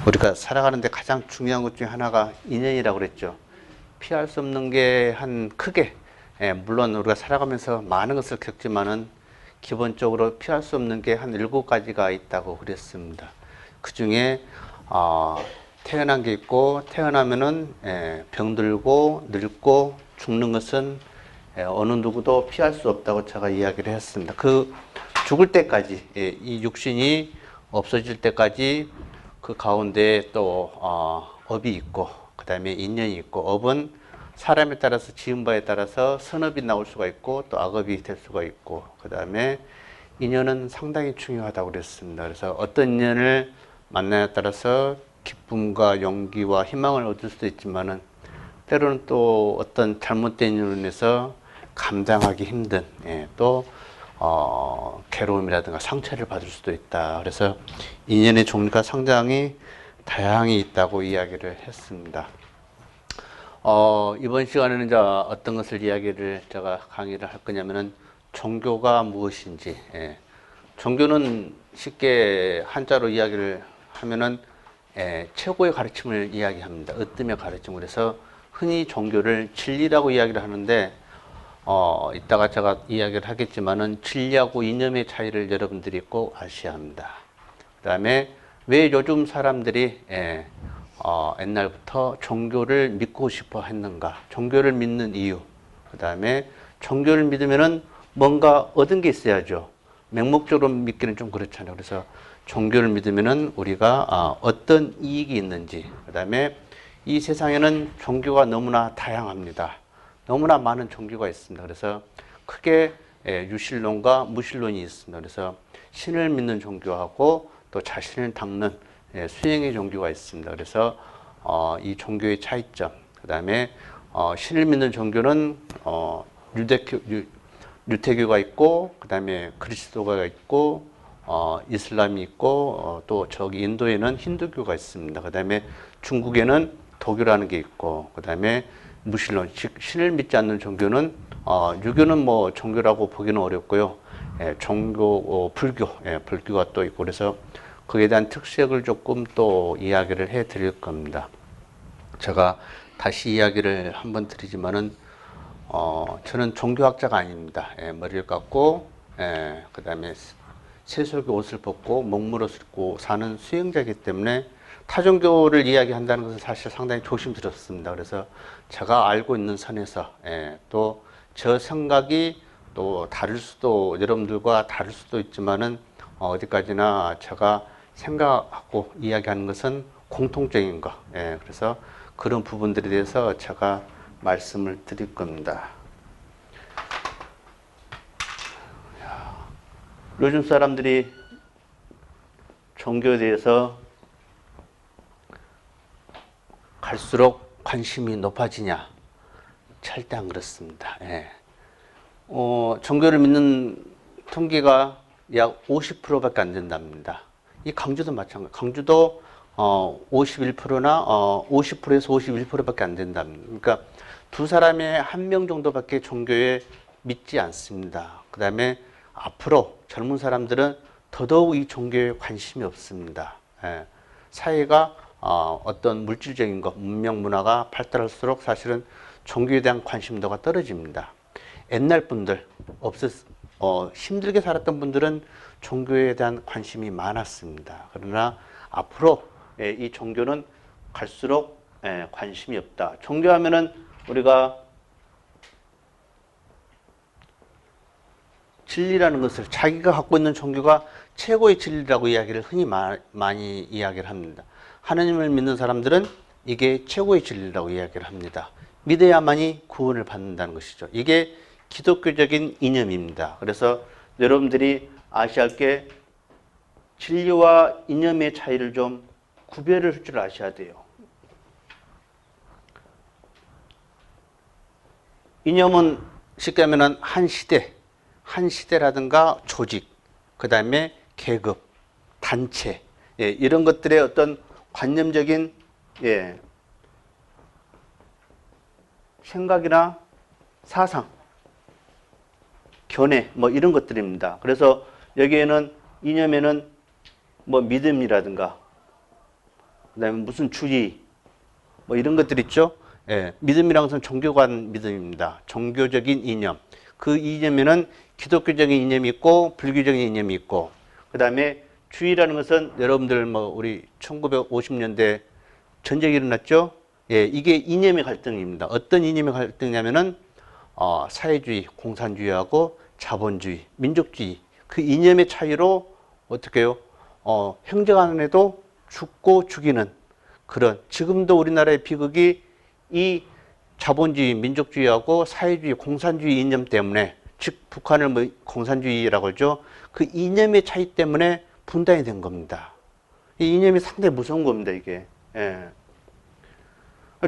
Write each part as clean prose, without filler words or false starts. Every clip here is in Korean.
우리가 살아가는데 가장 중요한 것 중에 하나가 인연이라고 그랬죠. 피할 수 없는 게 한 크게, 물론 우리가 살아가면서 많은 것을 겪지만은 기본적으로 피할 수 없는 게 한 7가지가 있다고 그랬습니다. 그 중에 태어난 게 있고, 태어나면은 병들고 늙고 죽는 것은 어느 누구도 피할 수 없다고 제가 이야기를 했습니다. 그 죽을 때까지, 이 육신이 없어질 때까지 그 가운데 또 업이 있고, 그 다음에 인연이 있고, 업은 사람에 따라서 지은 바에 따라서 선업이 나올 수가 있고 또 악업이 될 수가 있고, 그 다음에 인연은 상당히 중요하다고 그랬습니다. 그래서 어떤 인연을 만나에 따라서 기쁨과 용기와 희망을 얻을 수도 있지만은 때로는 또 어떤 잘못된 인연으로 인해서 감당하기 힘든, 또 괴로움이라든가 상처를 받을 수도 있다. 그래서 인연의 종류가 상당히 다양히 있다고 이야기를 했습니다. 이번 시간에는 이제 어떤 것을 이야기를 제가 강의를 할 거냐면은 종교가 무엇인지. 종교는 쉽게 한자로 이야기를 하면은 최고의 가르침을 이야기합니다. 으뜸의 가르침. 그래서 흔히 종교를 진리라고 이야기를 하는데, 이따가 제가 이야기를 하겠지만은 진리하고 이념의 차이를 여러분들이 꼭 아셔야 합니다. 그 다음에 왜 요즘 사람들이 옛날부터 종교를 믿고 싶어 했는가, 종교를 믿는 이유, 그 다음에 종교를 믿으면은 뭔가 얻은 게 있어야죠. 맹목적으로 믿기는 좀 그렇잖아요. 그래서 종교를 믿으면은 우리가 어떤 이익이 있는지, 그 다음에 이 세상에는 종교가 너무나 다양합니다. 너무나 많은 종교가 있습니다. 그래서 크게 유실론과 무실론이 있습니다. 그래서 신을 믿는 종교하고 또 자신을 닦는 수행의 종교가 있습니다. 그래서 이 종교의 차이점, 그 다음에 신을 믿는 종교는 유태교가 있고, 그 다음에 그리스도가 있고, 이슬람이 있고, 또 저기 인도에는 힌두교가 있습니다. 그 다음에 중국에는 도교라는 게 있고, 그 다음에 무신론, 즉 신을 믿지 않는 종교는 유교는 뭐 종교라고 보기는 어렵고요. 종교, 불교, 불교가 또 있고, 그래서 그에 대한 특색을 조금 또 이야기를 해 드릴 겁니다. 제가 다시 이야기를 한번 드리지만은 저는 종교학자가 아닙니다. 머리를 깎고, 그 다음에 세속의 옷을 벗고 먹물옷을 입고 사는 수행자이기 때문에 타종교를 이야기한다는 것은 사실 상당히 조심스럽습니다. 그래서 제가 알고 있는 선에서 또 저 생각이 또 다를 수도, 여러분들과 다를 수도 있지만은 어디까지나 제가 생각하고 이야기하는 것은 공통적인 거. 그래서 그런 부분들에 대해서 제가 말씀을 드릴 겁니다. 요즘 사람들이 종교에 대해서 갈수록 관심이 높아지냐? 절대 안 그렇습니다. 종교를 믿는 통계가 약 50%밖에 안 된답니다. 이 강주도 마찬가지. 강주도 51%나 50%에서 51%밖에 안 된답니다. 그러니까 두 사람의 한 명 정도밖에 종교에 믿지 않습니다. 그 다음에 앞으로 젊은 사람들은 더더욱 이 종교에 관심이 없습니다. 사회가 어떤 물질적인 것, 문명 문화가 발달할수록 사실은 종교에 대한 관심도가 떨어집니다. 옛날 분들, 힘들게 살았던 분들은 종교에 대한 관심이 많았습니다. 그러나 앞으로 이 종교는 갈수록 관심이 없다. 종교하면은 우리가 진리라는 것을 자기가 갖고 있는 종교가 최고의 진리라고 이야기를 흔히 많이 이야기를 합니다. 하나님을 믿는 사람들은 이게 최고의 진리라고 이야기를 합니다. 믿어야만이 구원을 받는다는 것이죠. 이게 기독교적인 이념입니다. 그래서 여러분들이 아셔야 할 게 진리와 이념의 차이를 좀 구별을 할 줄 아셔야 돼요. 이념은 쉽게 하면 한 시대라든가 조직, 그 다음에 계급, 단체, 이런 것들의 어떤 관념적인 생각이나 사상, 견해, 뭐 이런 것들입니다. 그래서 여기에는 이념에는 뭐 믿음이라든가 그다음에 무슨 주의, 뭐 이런 것들 있죠. 예, 믿음이란 것은 종교관 믿음입니다. 종교적인 이념. 그 이념에는 기독교적인 이념이 있고 불교적인 이념이 있고, 그다음에 주의라는 것은 여러분들 뭐 우리 1950년대 전쟁이 일어났죠. 예, 이게 이념의 갈등입니다. 어떤 이념의 갈등이냐면은 사회주의, 공산주의하고 자본주의, 민족주의 그 이념의 차이로 어떻게 해요? 형제간에도 죽고 죽이는 그런, 지금도 우리나라의 비극이 이 자본주의, 민족주의하고 사회주의, 공산주의 이념 때문에, 즉 북한을 뭐 공산주의라고 하죠. 그 이념의 차이 때문에 분단이 된 겁니다. 이 이념이 상당히 무서운 겁니다, 이게. 예.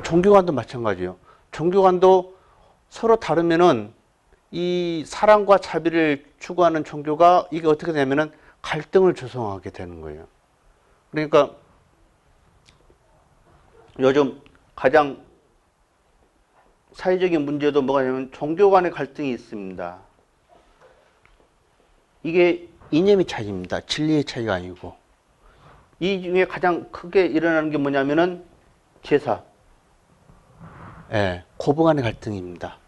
종교관도 마찬가지예요. 종교관도 서로 다르면은 이 사랑과 자비를 추구하는 종교가 이게 어떻게 되면은 갈등을 조성하게 되는 거예요. 그러니까 요즘 가장 사회적인 문제도 뭐가냐면 종교 간의 갈등이 있습니다. 이게 이념의 차이입니다. 진리의 차이가 아니고. 이 중에 가장 크게 일어나는 게 뭐냐면은 제사. 예, 고부 간의 갈등입니다.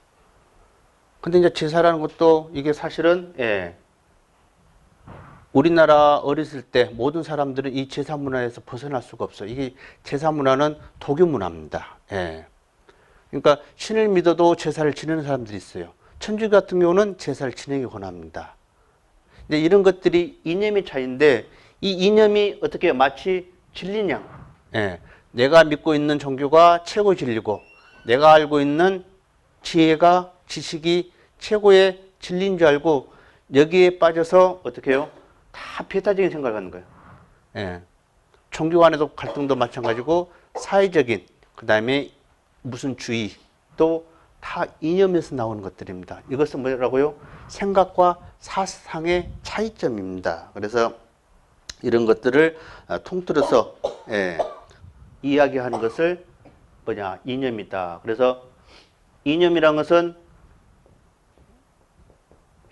근데 이제 제사라는 것도 이게 사실은, 예, 우리나라 어렸을 때 모든 사람들은 이 제사 문화에서 벗어날 수가 없어요. 이게 제사 문화는 도교 문화입니다. 예. 그러니까 신을 믿어도 제사를 지내는 사람들이 있어요. 천주교 같은 경우는 제사를 지내기 권합니다. 근데 이런 것들이 이념의 차이인데, 이 이념이 어떻게 마치 진리냐? 예. 내가 믿고 있는 종교가 최고 진리고, 내가 알고 있는 지혜가, 지식이 최고의 진리인 줄 알고 여기에 빠져서 어떻게 해요? 다 배타적인 생각을 하는 거예요. 예. 종교 간에도 갈등도 마찬가지고, 사회적인, 그 다음에 무슨 주의, 또 다 이념에서 나오는 것들입니다. 이것은 뭐라고요? 생각과 사상의 차이점입니다. 그래서 이런 것들을 통틀어서, 예, 이야기하는 것을 뭐냐? 이념이다. 그래서 이념이란 것은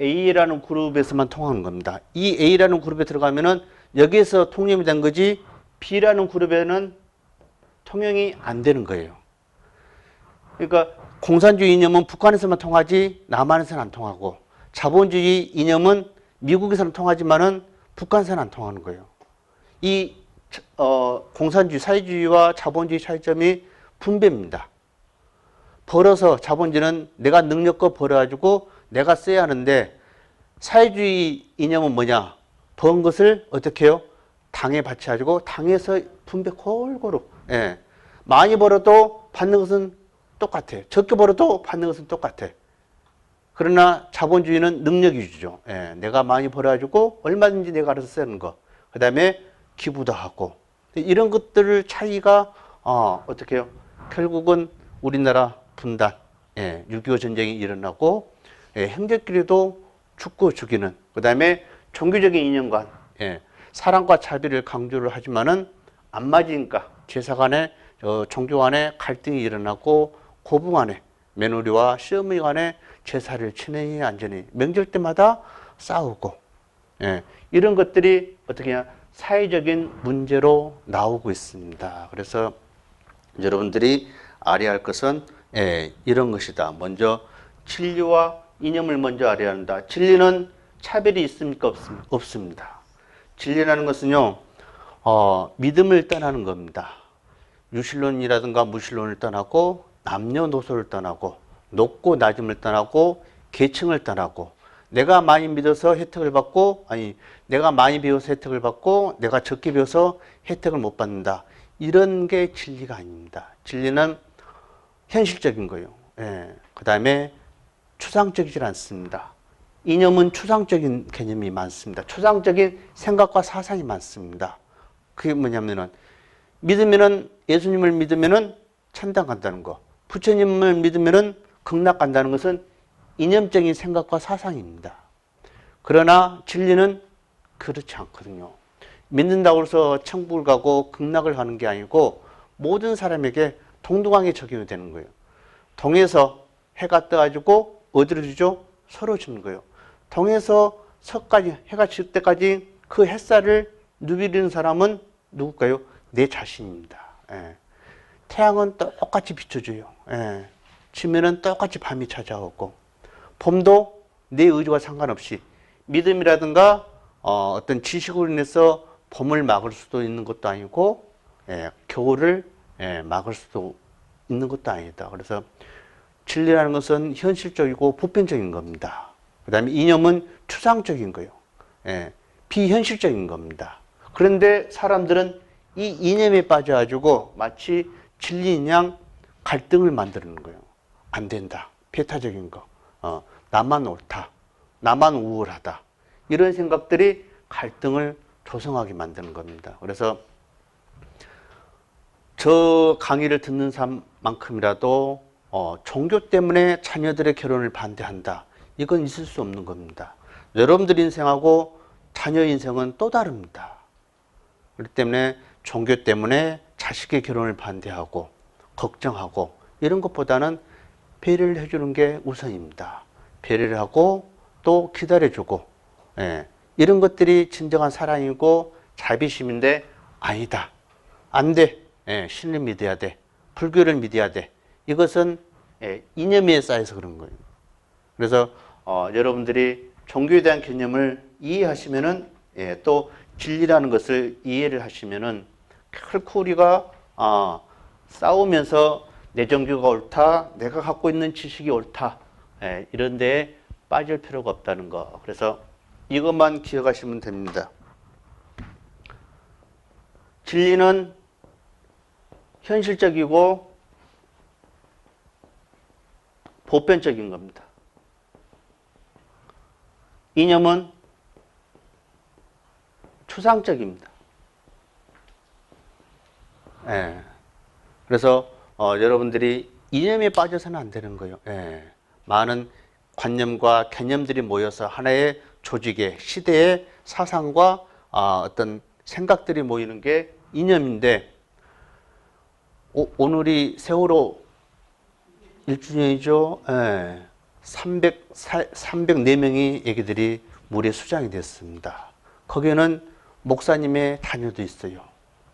A라는 그룹에서만 통하는 겁니다. 이 A라는 그룹에 들어가면은 여기에서 통용이 된 거지, B라는 그룹에는 통용이 안 되는 거예요. 그러니까 공산주의 이념은 북한에서만 통하지 남한에서는 안 통하고, 자본주의 이념은 미국에서는 통하지만은 북한에서는 안 통하는 거예요. 이 공산주의, 사회주의와 자본주의 차이점이 분배입니다. 벌어서 자본주의는 내가 능력껏 벌어가지고 내가 써야 하는데, 사회주의 이념은 뭐냐? 번 것을 어떻게 해요? 당에 바쳐가지고 당에서 분배 골고루. 예. 많이 벌어도 받는 것은 똑같아. 적게 벌어도 받는 것은 똑같아. 그러나 자본주의는 능력 위주죠. 예. 내가 많이 벌어가지고 얼마든지 내가 알아서 쓰는 거. 그 다음에 기부도 하고. 이런 것들을 차이가 어떻게 해요? 결국은 우리나라 분단, 예, 6.25 전쟁이 일어나고, 예, 형제끼리도 죽고 죽이는, 그 다음에 종교적인 이념관, 예, 사랑과 자비를 강조를 하지만은 안 맞으니까 제사 간에, 종교 간에 갈등이 일어나고, 고부 간에, 며느리와 시어머니 간에 제사를 지내니 안 지내니, 명절 때마다 싸우고, 예, 이런 것들이 어떻게 하냐, 사회적인 문제로 나오고 있습니다. 그래서 여러분들이 알아야 할 것은, 예, 이런 것이다. 먼저 진리와 이념을 먼저 알아야 한다. 진리는 차별이 있습니까? 없습니다. 진리라는 것은요, 믿음을 떠나는 겁니다. 유실론이라든가 무실론을 떠나고, 남녀노소를 떠나고, 높고 낮음을 떠나고, 계층을 떠나고, 내가 많이 믿어서 혜택을 받고, 아니 내가 많이 배워서 혜택을 받고 내가 적게 배워서 혜택을 못 받는다. 이런 게 진리가 아닙니다. 진리는 현실적인 거예요. 예. 그 다음에 추상적이지 않습니다. 이념은 추상적인 개념이 많습니다. 추상적인 생각과 사상이 많습니다. 그게 뭐냐면은, 믿으면은, 예수님을 믿으면은 천당 간다는 거, 부처님을 믿으면은 극락 간다는 것은 이념적인 생각과 사상입니다. 그러나 진리는 그렇지 않거든요. 믿는다고 해서 천국을 가고 극락을 가는 게 아니고, 모든 사람에게 동등하게 적용이 되는 거예요. 동에서 해가 떠가지고 어디로 지죠? 서로 지는 거예요. 동에서 서까지, 해가 질 때까지 그 햇살을 누비는 사람은 누굴까요? 내 자신입니다. 예. 태양은 똑같이 비춰줘요. 예. 치면은 똑같이 밤이 찾아오고, 봄도 내 의지와 상관없이 믿음이라든가 어떤 지식으로 인해서 봄을 막을 수도 있는 것도 아니고, 예, 겨울을 막을 수도 있는 것도 아니다. 그래서 진리라는 것은 현실적이고 보편적인 겁니다. 그 다음에 이념은 추상적인 거예요. 예, 비현실적인 겁니다. 그런데 사람들은 이 이념에 빠져가지고 마치 진리인 양 갈등을 만드는 거예요. 안 된다. 배타적인 거. 나만 옳다. 나만 우월하다. 이런 생각들이 갈등을 조성하게 만드는 겁니다. 그래서 저 강의를 듣는 사람만큼이라도 종교 때문에 자녀들의 결혼을 반대한다. 이건 있을 수 없는 겁니다. 여러분들 인생하고 자녀 인생은 또 다릅니다. 그렇기 때문에 종교 때문에 자식의 결혼을 반대하고 걱정하고 이런 것보다는 배려를 해주는 게 우선입니다. 배려를 하고 또 기다려주고, 예, 이런 것들이 진정한 사랑이고 자비심인데, 아니다. 안 돼. 예, 신을 믿어야 돼. 불교를 믿어야 돼. 이것은 이념에 쌓여서 그런 거예요. 그래서 여러분들이 종교에 대한 개념을 이해하시면은, 또 진리라는 것을 이해를 하시면은 결코 우리가 싸우면서 내 종교가 옳다, 내가 갖고 있는 지식이 옳다, 이런 데에 빠질 필요가 없다는 거. 그래서 이것만 기억하시면 됩니다. 진리는 현실적이고 보편적인 겁니다. 이념은 추상적입니다. 예. 그래서 여러분들이 이념에 빠져서는 안 되는 거예요. 예. 많은 관념과 개념들이 모여서 하나의 조직의 시대의 사상과 어떤 생각들이 모이는 게 이념인데, 오늘이 세월호 1주년이죠. 예. 304명의 애기들이 물에 수장이 됐습니다. 거기에는 목사님의 자녀도 있어요.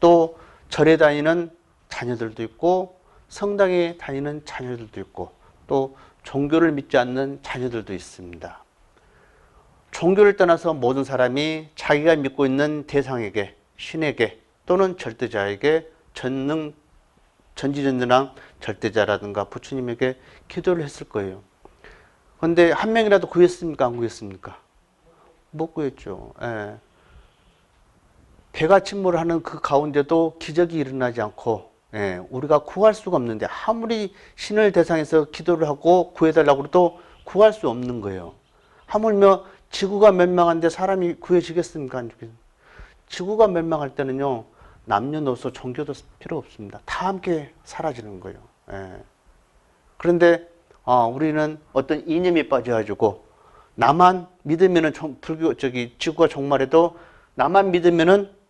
또 절에 다니는 자녀들도 있고, 성당에 다니는 자녀들도 있고, 또 종교를 믿지 않는 자녀들도 있습니다. 종교를 떠나서 모든 사람이 자기가 믿고 있는 대상에게, 신에게 또는 절대자에게 전지전능한 절대자라든가 부처님에게 기도를 했을 거예요. 그런데 한 명이라도 구했습니까? 안 구했습니까? 못 구했죠. 예. 배가 침몰하는 그 가운데도 기적이 일어나지 않고, 우리가 구할 수가 없는데, 아무리 신을 대상해서 기도를 하고 구해달라고 해도 구할 수 없는 거예요. 하물며 지구가 멸망한데 사람이 구해지겠습니까? 안 주겠습니까? 지구가 멸망할 때는요, 남녀노소 종교도 필요 없습니다. 다 함께 사라지는 거예요. 그런데 우리는 어떤 이념에 빠져가지고 나만 믿으면은 불교 지구가 종말해도 나만 믿으면은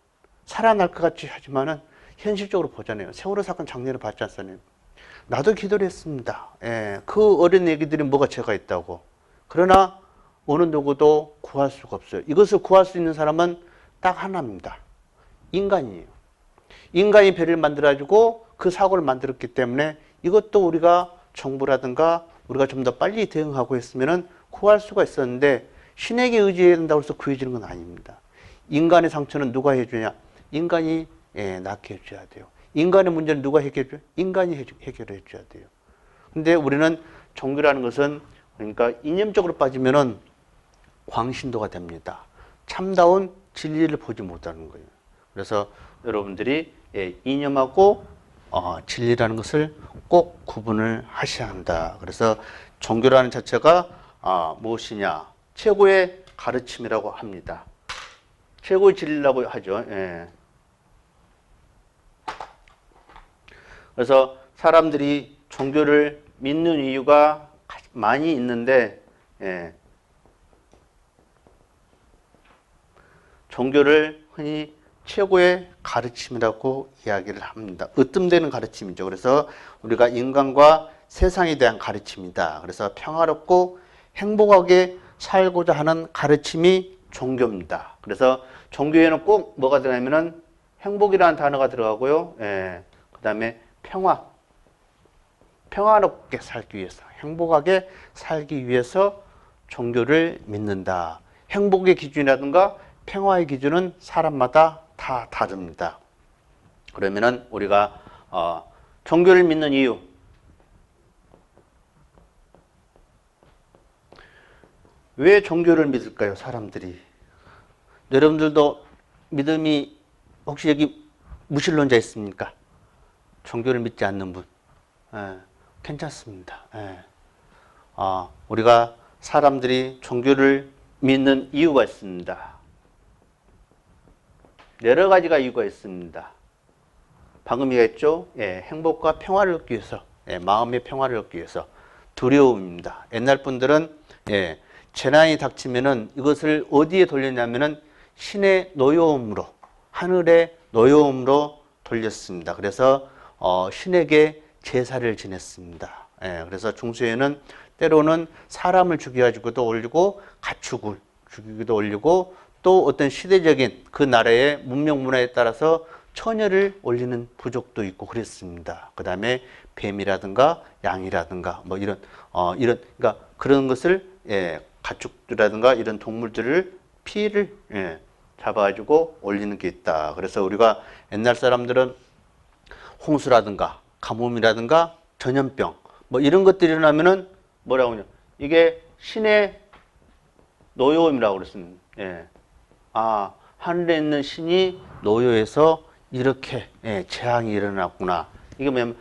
살아날 것 같이 하지만은 현실적으로 보잖아요. 세월호 사건 작년에 봤지 않습니까? 나도 기도를 했습니다. 그 어린 애기들이 뭐가 죄가 있다고. 그러나 어느 누구도 구할 수가 없어요. 이것을 구할 수 있는 사람은 딱 하나입니다. 인간이에요. 인간이 배를 만들어가지고 그 사고를 만들었기 때문에 이것도 우리가 정부라든가 우리가 좀 더 빨리 대응하고 했으면은 구할 수가 있었는데, 신에게 의지해야 된다고 해서 구해지는 건 아닙니다. 인간의 상처는 누가 해주냐? 인간이 낫게 해줘야 돼요. 인간의 문제는 누가 해결해줘요? 인간이 해결해 줘야 돼요. 근데 우리는 종교라는 것은, 그러니까 이념적으로 빠지면은 광신도가 됩니다. 참다운 진리를 보지 못하는 거예요. 그래서 여러분들이 이념하고 진리라는 것을 꼭 구분을 하셔야 한다. 그래서 종교라는 자체가 무엇이냐? 최고의 가르침이라고 합니다. 최고의 진리라고 하죠. 그래서 사람들이 종교를 믿는 이유가 많이 있는데, 종교를 흔히 최고의 가르침이라고 이야기를 합니다. 으뜸되는 가르침이죠. 그래서 우리가 인간과 세상에 대한 가르침이다. 그래서 평화롭고 행복하게 살고자 하는 가르침이 종교입니다. 그래서 종교에는 꼭 뭐가 들어가냐면은 행복이라는 단어가 들어가고요. 예. 그 다음에 평화. 평화롭게 살기 위해서, 행복하게 살기 위해서 종교를 믿는다. 행복의 기준이라든가 평화의 기준은 사람마다 다 다릅니다. 그러면은 우리가 종교를 믿는 이유, 왜 종교를 믿을까요? 사람들이. 여러분들도 믿음이, 혹시 여기 무신론자 있습니까? 종교를 믿지 않는 분. 예, 괜찮습니다. 예. 우리가 사람들이 종교를 믿는 이유가 있습니다. 여러 가지가 이유가 있습니다. 방금 얘기했죠? 예, 행복과 평화를 얻기 위해서, 예, 마음의 평화를 얻기 위해서. 두려움입니다. 옛날 분들은 예, 재난이 닥치면은 이것을 어디에 돌렸냐면은 신의 노여움으로, 하늘의 노여움으로 돌렸습니다. 그래서 신에게 제사를 지냈습니다. 예, 그래서 중세에는 때로는 사람을 죽여가지고도 올리고 가축을 죽이기도 올리고 또 어떤 시대적인 그 나라의 문명 문화에 따라서 처녀를 올리는 부족도 있고 그랬습니다. 그 다음에 뱀이라든가 양이라든가 뭐 이런 그러니까 그런 것을 예, 가축이라든가 이런 동물들을 피를 예, 잡아가지고 올리는 게 있다. 그래서 우리가 옛날 사람들은 홍수라든가 가뭄이라든가 전염병 뭐 이런 것들이 일어나면은 뭐라고 하냐, 이게 신의 노여움이라고 그랬습니다. 예. 하늘에 있는 신이 노여해서 이렇게 예, 재앙이 일어났구나. 이게 뭐냐면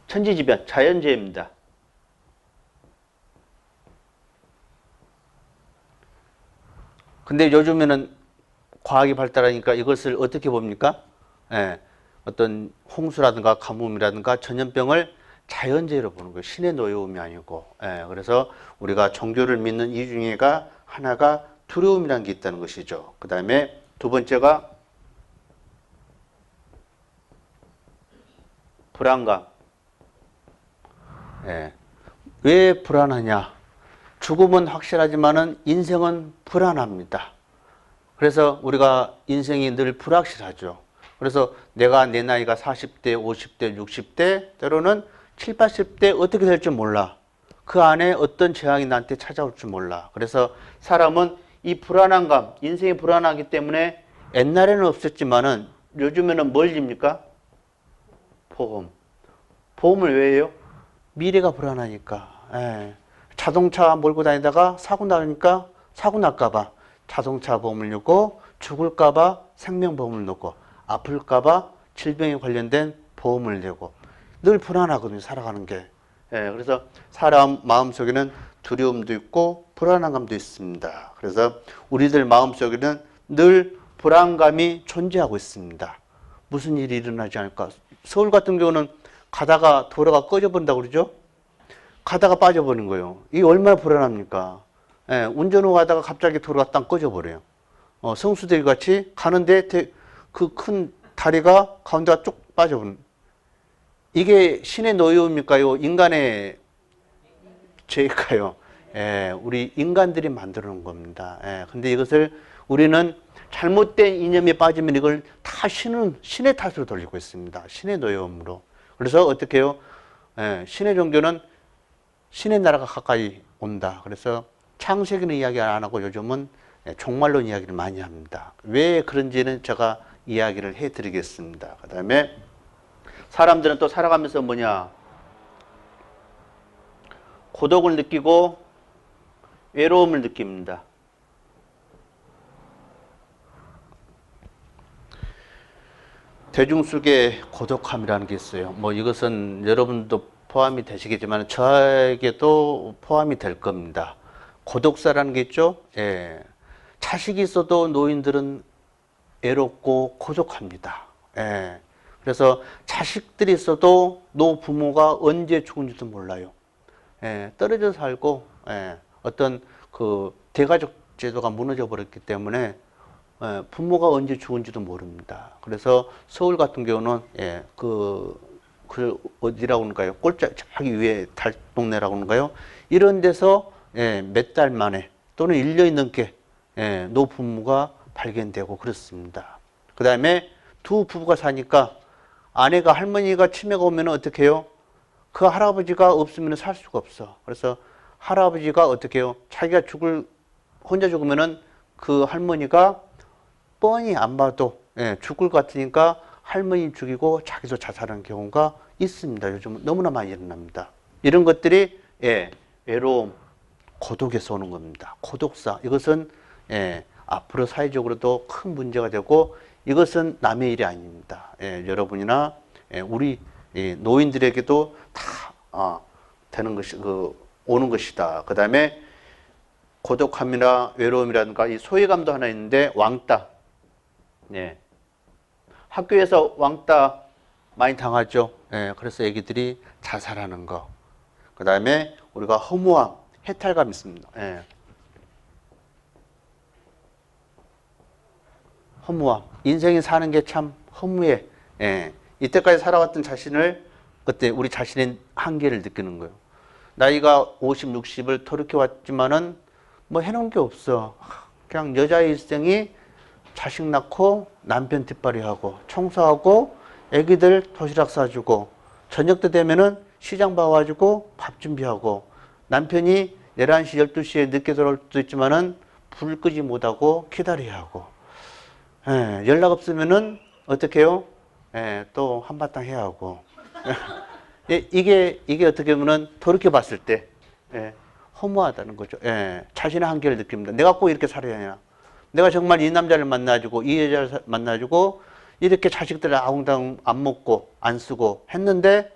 천지지변, 자연재해입니다. 근데 요즘에는 과학이 발달하니까 이것을 어떻게 봅니까? 예, 어떤 홍수라든가 가뭄이라든가 전염병을 자연재해로 보는 거예요. 신의 노여움이 아니고. 예, 그래서 우리가 종교를 믿는 이유 중에가 하나가 두려움이라는 게 있다는 것이죠. 그 다음에 두 번째가 불안감. 예, 왜 불안하냐? 죽음은 확실하지만은 인생은 불안합니다. 그래서 우리가 인생이 늘 불확실하죠. 그래서 내가 내 나이가 40대, 50대, 60대, 때로는 7, 80대 어떻게 될지 몰라. 그 안에 어떤 재앙이 나한테 찾아올 줄 몰라. 그래서 사람은 이 불안한 감, 인생이 불안하기 때문에 옛날에는 없었지만은 요즘에는 뭘 집니까? 보험. 보험을 왜 해요? 미래가 불안하니까. 예. 자동차 몰고 다니다가 사고 나니까 사고 날까봐 자동차 보험을 넣고, 죽을까봐 생명보험을 넣고, 아플까봐 질병에 관련된 보험을 내고, 늘 불안하거든요, 살아가는 게. 예, 그래서 사람 마음속에는 두려움도 있고 불안한 감도 있습니다. 그래서 우리들 마음속에는 늘 불안감이 존재하고 있습니다. 무슨 일이 일어나지 않을까? 서울 같은 경우는 가다가 도로가 꺼져버린다고 그러죠? 가다가 빠져버린 거예요. 이게 얼마나 불안합니까? 예, 운전하고 가다가 갑자기 도로가 딱 꺼져버려요. 성수대교 같이 가는데 그 큰 다리가 가운데가 쭉 빠져버린. 이게 신의 노여움일까요? 인간의 죄일까요? 예, 우리 인간들이 만들어 놓은 겁니다. 예, 근데 이것을 우리는 잘못된 이념에 빠지면 이걸 다 신의 탓으로 돌리고 있습니다. 신의 노여움으로. 그래서 어떻게 해요? 예, 신의 종교는 신의 나라가 가까이 온다. 그래서 창세기는 이야기 안 하고 요즘은 종말론 이야기를 많이 합니다. 왜 그런지는 제가 이야기를 해드리겠습니다. 그 다음에 사람들은 또 살아가면서 뭐냐? 고독을 느끼고 외로움을 느낍니다. 대중 속에 고독함이라는 게 있어요. 뭐 이것은 여러분도 포함이 되시겠지만 저에게도 포함이 될 겁니다. 고독사라는 게 있죠. 예. 자식이 있어도 노인들은 외롭고 고독합니다. 예. 그래서 자식들이 있어도 노부모가 언제 죽은지도 몰라요. 예. 떨어져 살고 예. 어떤 그 대가족 제도가 무너져 버렸기 때문에 예. 부모가 언제 죽은지도 모릅니다. 그래서 서울 같은 경우는 예. 그 어디라고 하는가요? 꼴짝 저기 위에 달동네라고 하는가요? 이런 데서 예, 몇 달 만에 또는 1년이 넘게 예, 노부모가 발견되고 그렇습니다. 그 다음에 두 부부가 사니까 아내가 할머니가 치매가 오면 어떻게 해요? 그 할아버지가 없으면 살 수가 없어. 그래서 할아버지가 어떻게 해요? 자기가 혼자 죽으면은 그 할머니가 뻔히 안 봐도 죽을 것 같으니까 할머니 죽이고 자기도 자살하는 경우가 있습니다. 요즘 너무나 많이 일어납니다. 이런 것들이 외로움, 고독에서 오는 겁니다. 고독사, 이것은 앞으로 사회적으로도 큰 문제가 되고 이것은 남의 일이 아닙니다. 여러분이나 우리 노인들에게도 다 되는 것이 오는 것이다. 그 다음에 고독함이나 외로움이라든가 이 소외감도 하나 있는데 왕따. 학교에서 왕따 많이 당하죠. 그래서 애기들이 자살하는 거. 그 다음에 우리가 허무함, 해탈감 있습니다. 허무함. 인생이 사는 게 참 허무해. 이때까지 살아왔던 자신을 그때 우리 자신의 한계를 느끼는 거예요. 나이가 50, 60을 돌이켜왔지만은 뭐 해놓은 게 없어. 그냥 여자의 일생이 자식 낳고 남편 뒷바리하고 청소하고 애기들 도시락 싸주고 저녁 때 되면은 시장 봐가지고 밥 준비하고 남편이 11시, 12시에 늦게 돌아올 수도 있지만은 불 끄지 못하고 기다려야 하고 연락 없으면은 어떻게 해요? 또 한바탕 해야 하고 이게 어떻게 보면은 돌이켜 봤을 때 허무하다는 거죠. 자신의 한계를 느낍니다. 내가 꼭 이렇게 살아야 하냐? 내가 정말 이 남자를 만나주고 이 여자를 만나주고 이렇게 자식들을 아웅다웅 안 먹고 안 쓰고 했는데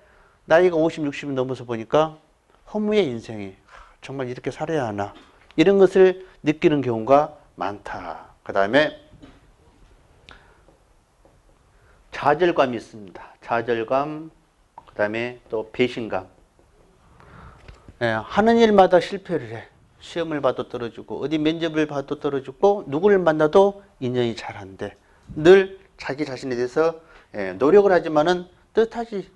나이가 50, 60이 넘어서 보니까 허무의 인생이 정말 이렇게 살아야 하나? 이런 것을 느끼는 경우가 많다. 그 다음에 좌절감이 있습니다. 좌절감, 그 다음에 또 배신감. 하는 일마다 실패를 해. 시험을 봐도 떨어지고 어디 면접을 봐도 떨어지고 누구를 만나도 인연이 잘 안 돼. 늘 자기 자신에 대해서 노력을 하지만은 뜻하지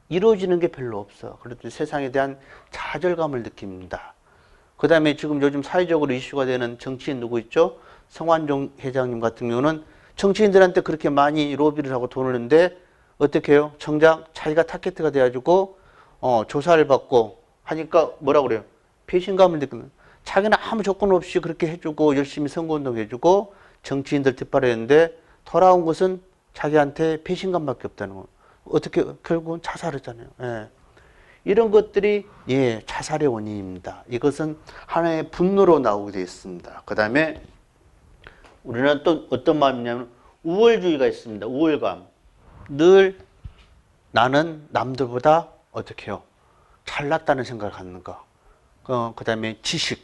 이루어지는 게 별로 없어. 그래도 세상에 대한 좌절감을 느낍니다. 그 다음에 지금 요즘 사회적으로 이슈가 되는 정치인 누구 있죠? 성완종 회장님 같은 경우는 정치인들한테 그렇게 많이 로비를 하고 돈을 냈는데 어떻게 해요? 정작 자기가 타겟가 돼가지고 조사를 받고 하니까 뭐라고 그래요? 배신감을 느끼는. 자기는 아무 조건 없이 그렇게 해주고 열심히 선거운동 해주고 정치인들 뒷바라였는데 돌아온 것은 자기한테 배신감밖에 없다는 거. 어떻게 결국은 자살했잖아요. 이런 것들이 자살의 원인입니다. 이것은 하나의 분노로 나오게 되어 있습니다. 그 다음에 우리는 또 어떤 마음이냐면 우월주의가 있습니다. 우월감. 늘 나는 남들보다 어떻게 해요? 잘났다는 생각을 갖는 거. 그 다음에 지식.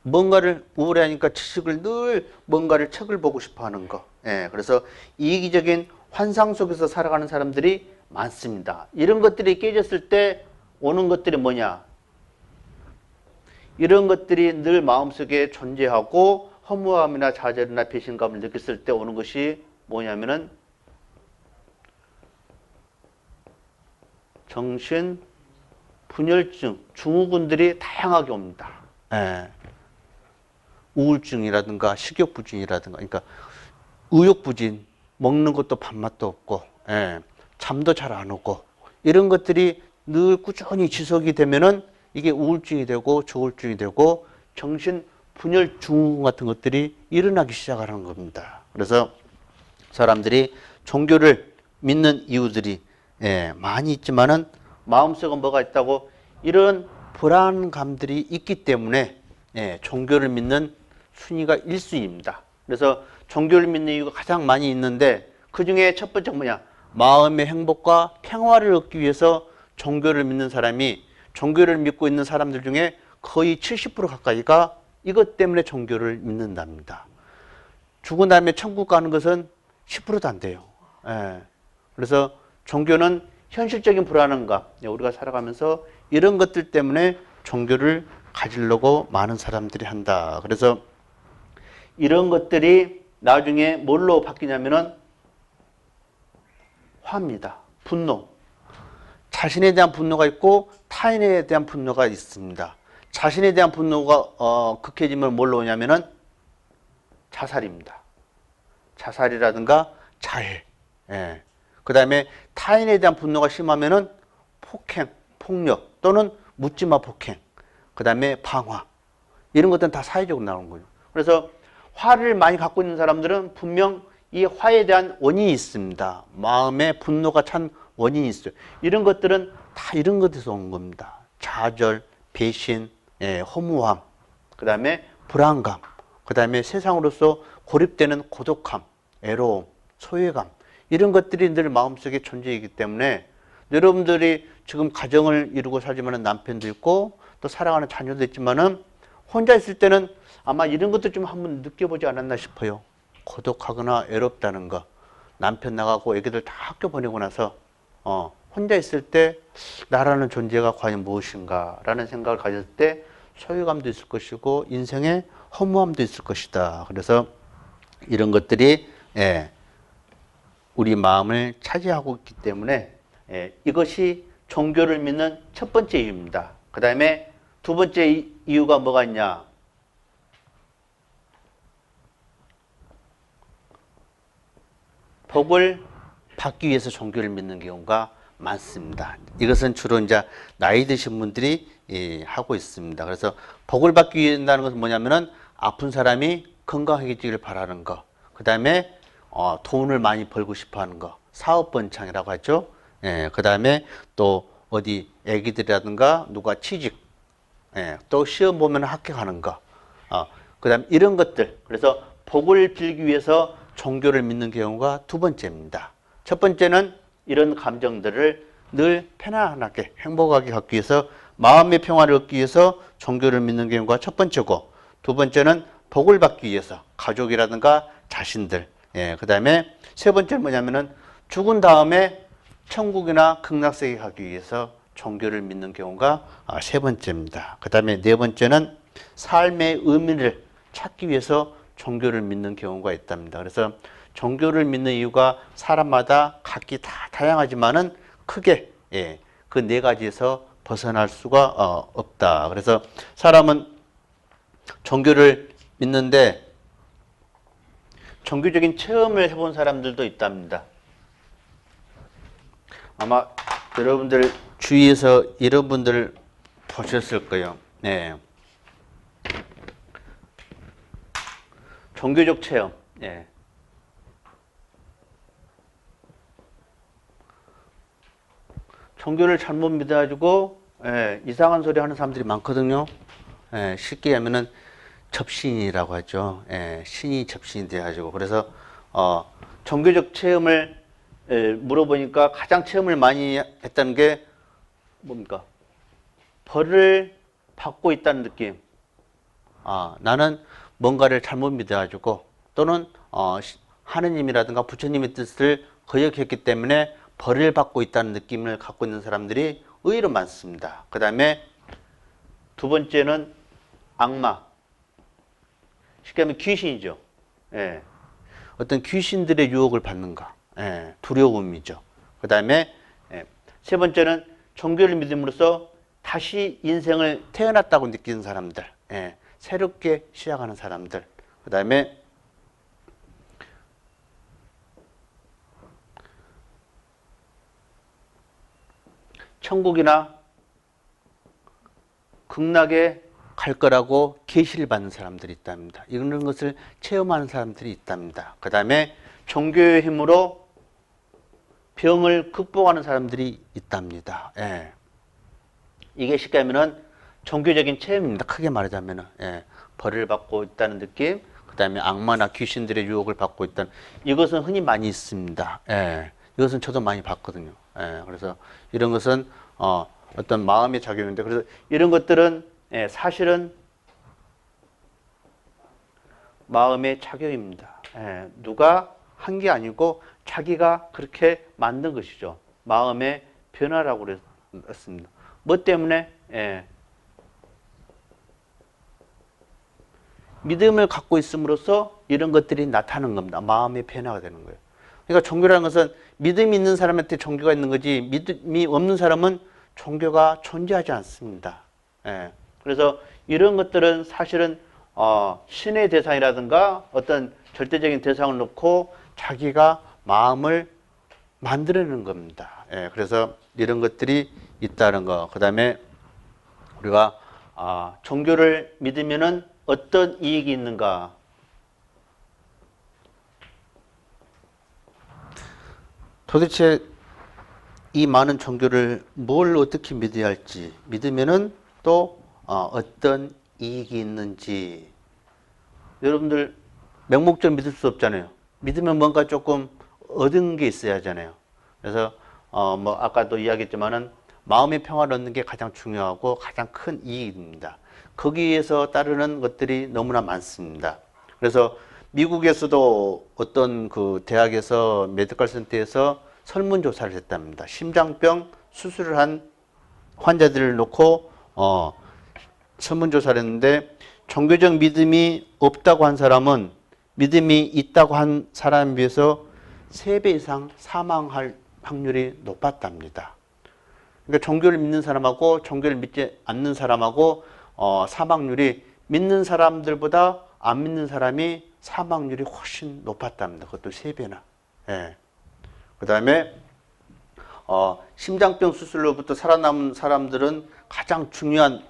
뭔가를 우월해하니까 지식을 늘 뭔가를 책을 보고 싶어 하는 거. 그래서 이기적인 환상 속에서 살아가는 사람들이 많습니다. 이런 것들이 깨졌을 때 오는 것들이 뭐냐? 이런 것들이 늘 마음속에 존재하고 허무함이나 좌절이나 배신감을 느꼈을 때 오는 것이 뭐냐면은 정신 분열증, 증후군들이 다양하게 옵니다. 우울증이라든가 식욕부진이라든가, 그러니까 의욕부진, 먹는 것도 밥맛도 없고, 잠도 잘 안 오고, 이런 것들이 늘 꾸준히 지속이 되면은 이게 우울증이 되고 조울증이 되고 정신 분열 증후군 같은 것들이 일어나기 시작하는 겁니다. 그래서 사람들이 종교를 믿는 이유들이 많이 있지만은 마음속에 뭐가 있다고 이런 불안감들이 있기 때문에 종교를 믿는 순위가 1순위입니다. 그래서 종교를 믿는 이유가 가장 많이 있는데 그 중에 첫 번째가 뭐냐? 마음의 행복과 평화를 얻기 위해서 종교를 믿는 사람이 종교를 믿고 있는 사람들 중에 거의 70% 가까이가 이것 때문에 종교를 믿는답니다. 죽은 다음에 천국 가는 것은 10%도 안 돼요. 그래서 종교는 현실적인 불안함과 우리가 살아가면서 이런 것들 때문에 종교를 가지려고 많은 사람들이 한다. 그래서 이런 것들이 나중에 뭘로 바뀌냐면은 화입니다. 분노. 자신에 대한 분노가 있고 타인에 대한 분노가 있습니다. 자신에 대한 분노가 극해지면 뭘로 오냐면은 자살입니다. 자살이라든가 자해. 예. 그 다음에 타인에 대한 분노가 심하면은 폭행, 폭력 또는 묻지마 폭행. 그 다음에 방화. 이런 것들은 다 사회적으로 나오는 거예요. 그래서 화를 많이 갖고 있는 사람들은 분명 이 화에 대한 원인이 있습니다. 마음에 분노가 찬 원인이 있어요. 이런 것들은 다 이런 것에서 온 겁니다. 좌절, 배신, 허무함, 그 다음에 불안감, 그 다음에 세상으로서 고립되는 고독함, 애로움, 소외감, 이런 것들이 늘 마음속에 존재이기 때문에 여러분들이 지금 가정을 이루고 살지만 남편도 있고 또 사랑하는 자녀도 있지만은 혼자 있을 때는 아마 이런 것도 좀 한번 느껴보지 않았나 싶어요. 고독하거나 외롭다는 거. 남편 나가고 애기들 다 학교 보내고 나서 혼자 있을 때 나라는 존재가 과연 무엇인가 라는 생각을 가졌을 때 소유감도 있을 것이고 인생에 허무함도 있을 것이다. 그래서 이런 것들이 우리 마음을 차지하고 있기 때문에 이것이 종교를 믿는 첫 번째 이유입니다. 그 다음에 두 번째 이유가 뭐가 있냐? 복을 받기 위해서 종교를 믿는 경우가 많습니다. 이것은 주로 이제 나이 드신 분들이 하고 있습니다. 그래서 복을 받기 위해 한다는 것은 뭐냐면은 아픈 사람이 건강해지기를 바라는 거. 그 다음에 돈을 많이 벌고 싶어 하는 거. 사업 번창이라고 하죠. 그 다음에 또 어디 애기들이라든가 누가 취직, 또 시험 보면 합격하는 거. 그 다음에 이런 것들. 그래서 복을 빌기 위해서 종교를 믿는 경우가 두 번째입니다. 첫 번째는 이런 감정들을 늘 편안하게 행복하게 갖기 위해서 마음의 평화를 얻기 위해서 종교를 믿는 경우가 첫 번째고, 두 번째는 복을 받기 위해서 가족이라든가 자신들, 그 다음에 세 번째는 뭐냐면은 죽은 다음에 천국이나 극락세계 가기 위해서 종교를 믿는 경우가 세 번째입니다. 그 다음에 네 번째는 삶의 의미를 찾기 위해서 종교를 믿는 경우가 있답니다. 그래서 종교를 믿는 이유가 사람마다 각기 다 다양하지만은 크게 그 네 가지에서 벗어날 수가 없다. 그래서 사람은 종교를 믿는데 종교적인 체험을 해본 사람들도 있답니다. 아마 여러분들 주위에서 이런 분들 보셨을 거예요. 종교적 체험. 종교를 잘못 믿어가지고 이상한 소리 하는 사람들이 많거든요. 쉽게 하면은 접신이라고 하죠. 신이 접신이 돼가지고. 그래서 종교적 체험을 물어보니까 가장 체험을 많이 했다는 게 뭡니까? 벌을 받고 있다는 느낌. 나는 뭔가를 잘못 믿어가지고 또는 하느님이라든가 부처님의 뜻을 거역했기 때문에 벌을 받고 있다는 느낌을 갖고 있는 사람들이 의외로 많습니다. 그 다음에 두 번째는 악마. 쉽게 하면 귀신이죠. 어떤 귀신들의 유혹을 받는가. 두려움이죠. 그 다음에 세 번째는 종교를 믿음으로써 다시 인생을 태어났다고 느끼는 사람들. 새롭게 시작하는 사람들. 그 다음에 천국이나 극락에 갈 거라고 계시를 받는 사람들이 있답니다. 이런 것을 체험하는 사람들이 있답니다. 그 다음에 종교의 힘으로 병을 극복하는 사람들이 있답니다. 이게 쉽게 하면은 종교적인 체험입니다. 크게 말하자면은 벌을 받고 있다는 느낌, 그 다음에 악마나 귀신들의 유혹을 받고 있다는, 이것은 흔히 많이 있습니다. 이것은 저도 많이 봤거든요. 그래서 이런 것은 어떤 마음의 작용인데, 그래서 이런 것들은 사실은 마음의 작용입니다. 누가 한 게 아니고 자기가 그렇게 만든 것이죠. 마음의 변화라고 그랬습니다. 뭐 때문에? 믿음을 갖고 있음으로써 이런 것들이 나타나는 겁니다. 마음의 변화가 되는 거예요. 그러니까 종교라는 것은 믿음이 있는 사람한테 종교가 있는 거지, 믿음이 없는 사람은 종교가 존재하지 않습니다. 그래서 이런 것들은 사실은 신의 대상이라든가 어떤 절대적인 대상을 놓고 자기가 마음을 만들어내는 겁니다. 예, 그래서 이런 것들이 있다는 거. 그 다음에 우리가 종교를 믿으면은 어떤 이익이 있는가? 도대체 이 많은 종교를 뭘 어떻게 믿어야 할지, 믿으면은 또 어떤 이익이 있는지. 여러분들 맹목적으로 믿을 수 없잖아요. 믿으면 뭔가 조금 얻은 게 있어야 하잖아요. 그래서 뭐 아까도 이야기했지만은 마음의 평화를 얻는 게 가장 중요하고 가장 큰 이익입니다. 거기에서 따르는 것들이 너무나 많습니다. 그래서 미국에서도 어떤 그 대학에서 메디컬 센터에서 설문조사를 했답니다. 심장병 수술을 한 환자들을 놓고 설문조사를 했는데 종교적 믿음이 없다고 한 사람은 믿음이 있다고 한 사람에 비해서 3배 이상 사망할 확률이 높았답니다. 그러니까 종교를 믿는 사람하고 종교를 믿지 않는 사람하고 사망률이 믿는 사람들보다 안 믿는 사람이 사망률이 훨씬 높았답니다. 그것도 3배나. 예. 그 다음에 심장병 수술로부터 살아남은 사람들은 가장 중요한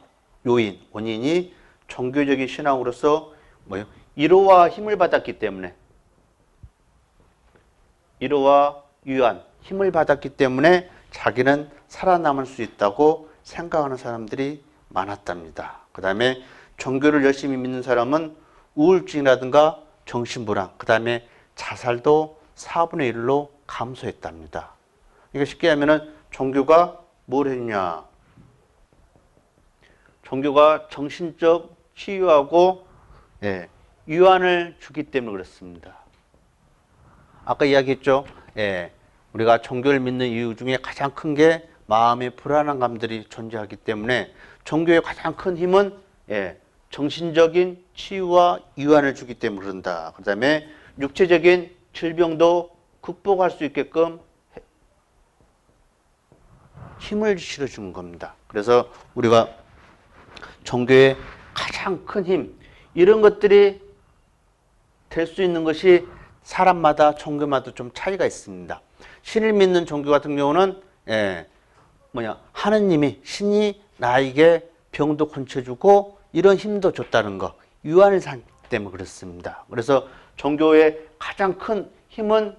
요인, 원인이 종교적인 신앙으로서 뭐요? 위로와 힘을 받았기 때문에, 위로와 위안, 힘을 받았기 때문에 자기는 살아남을 수 있다고 생각하는 사람들이 많았답니다. 그 다음에 종교를 열심히 믿는 사람은 우울증이라든가 정신불안, 그 다음에 자살도 4분의 1로 감소했답니다. 그러니까 쉽게 하면은 종교가 뭘 했냐? 종교가 정신적 치유하고 위안을 주기 때문에 그렇습니다. 아까 이야기했죠. 우리가 종교를 믿는 이유 중에 가장 큰 게 마음의 불안한 감들이 존재하기 때문에 종교의 가장 큰 힘은 정신적인 치유와 위안을 주기 때문에 그런다. 그 다음에 육체적인 질병도 극복할 수 있게끔 힘을 실어주는 겁니다. 그래서 우리가 종교의 가장 큰 힘, 이런 것들이 될 수 있는 것이 사람마다 종교마다 좀 차이가 있습니다. 신을 믿는 종교 같은 경우는 하느님이, 신이 나에게 병도 고쳐주고 이런 힘도 줬다는 거, 유한을 산 때문에 그렇습니다. 그래서 종교의 가장 큰 힘은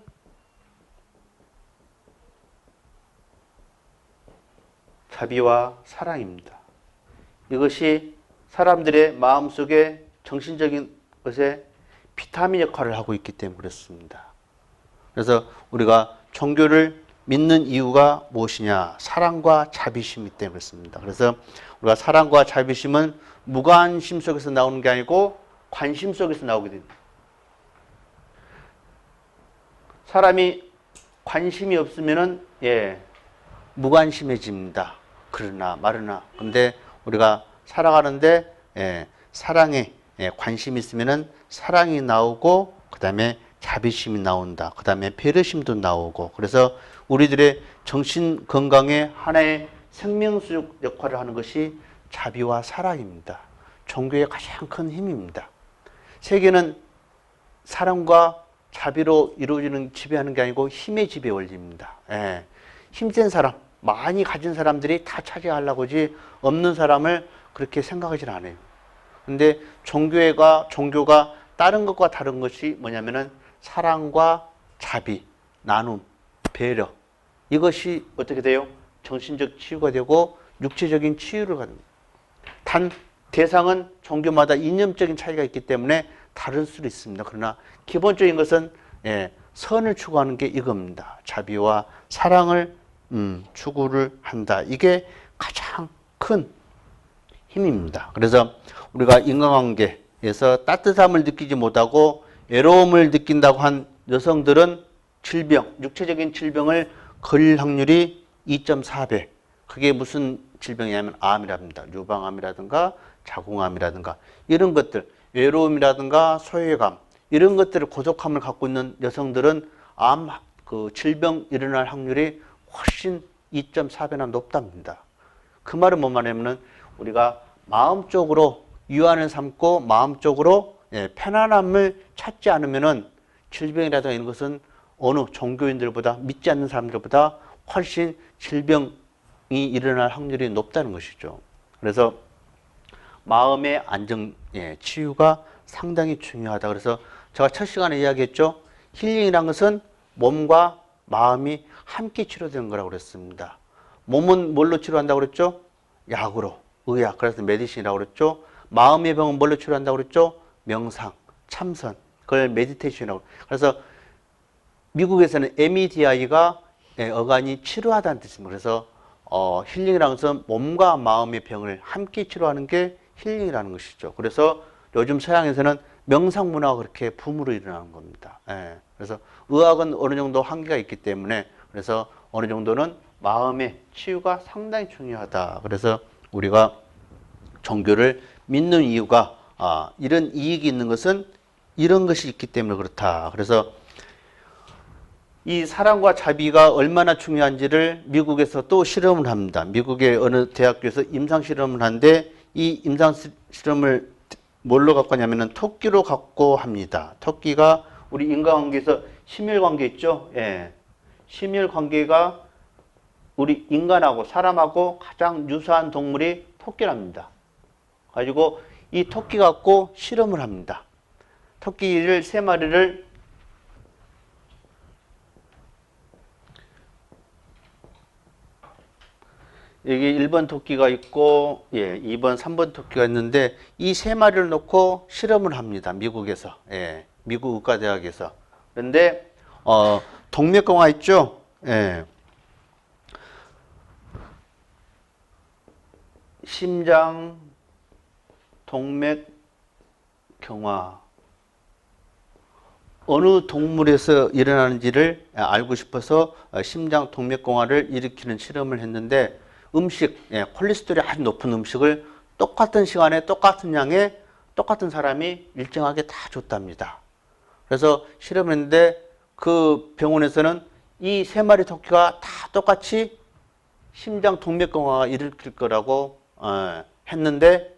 자비와 사랑입니다. 이것이 사람들의 마음속에 정신적인 것에 비타민 역할을 하고 있기 때문에 그렇습니다. 그래서 우리가 종교를 믿는 이유가 무엇이냐? 사랑과 자비심이 때문에 그렇습니다. 그래서 우리가 사랑과 자비심은 무관심 속에서 나오는 게 아니고 관심 속에서 나오게 됩니다. 사람이 관심이 없으면은 무관심해집니다. 그러나 마르나. 근데 우리가 살아가는데 사랑에 관심이 있으면은 사랑이 나오고 그다음에 자비심이 나온다. 그다음에 배려심도 나오고. 그래서 우리들의 정신 건강에 하나의 생명수 역할을 하는 것이 자비와 사랑입니다. 종교의 가장 큰 힘입니다. 세계는 사랑과 자비로 이루어지는 지배하는 게 아니고 힘의 지배 원리입니다. 힘센 사람, 많이 가진 사람들이 다 차지하려고 하지 없는 사람을 그렇게 생각하지는 않아요. 근데 종교가 다른 것과 다른 것이 뭐냐면은 사랑과 자비, 나눔, 배려. 이것이 어떻게 돼요? 정신적 치유가 되고 육체적인 치유를 갖습니다. 단 대상은 종교마다 이념적인 차이가 있기 때문에 다를 수도 있습니다. 그러나 기본적인 것은 선을 추구하는 게 이겁니다. 자비와 사랑을 추구를 한다. 이게 가장 큰 힘입니다. 그래서 우리가 인간관계에서 따뜻함을 느끼지 못하고 외로움을 느낀다고 한 여성들은 질병, 육체적인 질병을 걸릴 확률이 2.4배. 그게 무슨 질병이냐면 암이랍니다. 유방암이라든가 자궁암이라든가 이런 것들, 외로움이라든가 소외감, 이런 것들을 고독함을 갖고 있는 여성들은 질병 일어날 확률이 훨씬 2.4배나 높답니다. 그 말은 뭔 말이냐면 우리가 마음적으로 유한을 삼고 마음적으로 편안함을 찾지 않으면은 질병이라든가 이런 것은 어느 종교인들보다 믿지 않는 사람들보다 훨씬 질병이 일어날 확률이 높다는 것이죠. 그래서 마음의 안정, 치유가 상당히 중요하다. 그래서 제가 첫 시간에 이야기했죠. 힐링이란 것은 몸과 마음이 함께 치료되는 거라고 그랬습니다. 몸은 뭘로 치료한다고 그랬죠? 약으로, 의학, 그래서 메디신이라고 그랬죠. 마음의 병은 뭘로 치료한다고 그랬죠? 명상, 참선, 그걸 메디테이션이라고. 그래서 미국에서는 MEDI가 어간이 치료하다는 뜻입니다. 그래서 힐링이라는 것은 몸과 마음의 병을 함께 치료하는 게 힐링이라는 것이죠. 그래서 요즘 서양에서는 명상 문화가 그렇게 붐으로 일어나는 겁니다. 그래서 의학은 어느 정도 한계가 있기 때문에 그래서 어느 정도는 마음의 치유가 상당히 중요하다. 그래서 우리가 종교를 믿는 이유가 이런 이익이 있는 것은 이런 것이 있기 때문에 그렇다. 그래서 이 사랑과 자비가 얼마나 중요한지를 미국에서 또 실험을 합니다. 미국의 어느 대학교에서 임상 실험을 하는데 이 임상 실험을 뭘로 갖고 하냐면은 토끼로 갖고 합니다. 토끼가 우리 인간관계에서 심혈관계 있죠? 심혈관계가 우리 인간하고 사람하고 가장 유사한 동물이 토끼랍니다. 가지고 이 토끼 갖고 실험을 합니다. 토끼를 3마리를 여기 1번 토끼가 있고 2번, 3번 토끼가 있는데 이 3마리를 놓고 실험을 합니다. 미국에서. 미국 의과대학에서. 그런데 동맥경화 있죠? 심장 동맥경화 어느 동물에서 일어나는지를 알고 싶어서 심장 동맥경화를 일으키는 실험을 했는데 음식, 콜레스테롤이 아주 높은 음식을 똑같은 시간에 똑같은 양에 똑같은 사람이 일정하게 다 줬답니다. 그래서 실험을 했는데 그 병원에서는 이 3마리 토끼가 다 똑같이 심장 동맥경화가 일으킬 거라고 했는데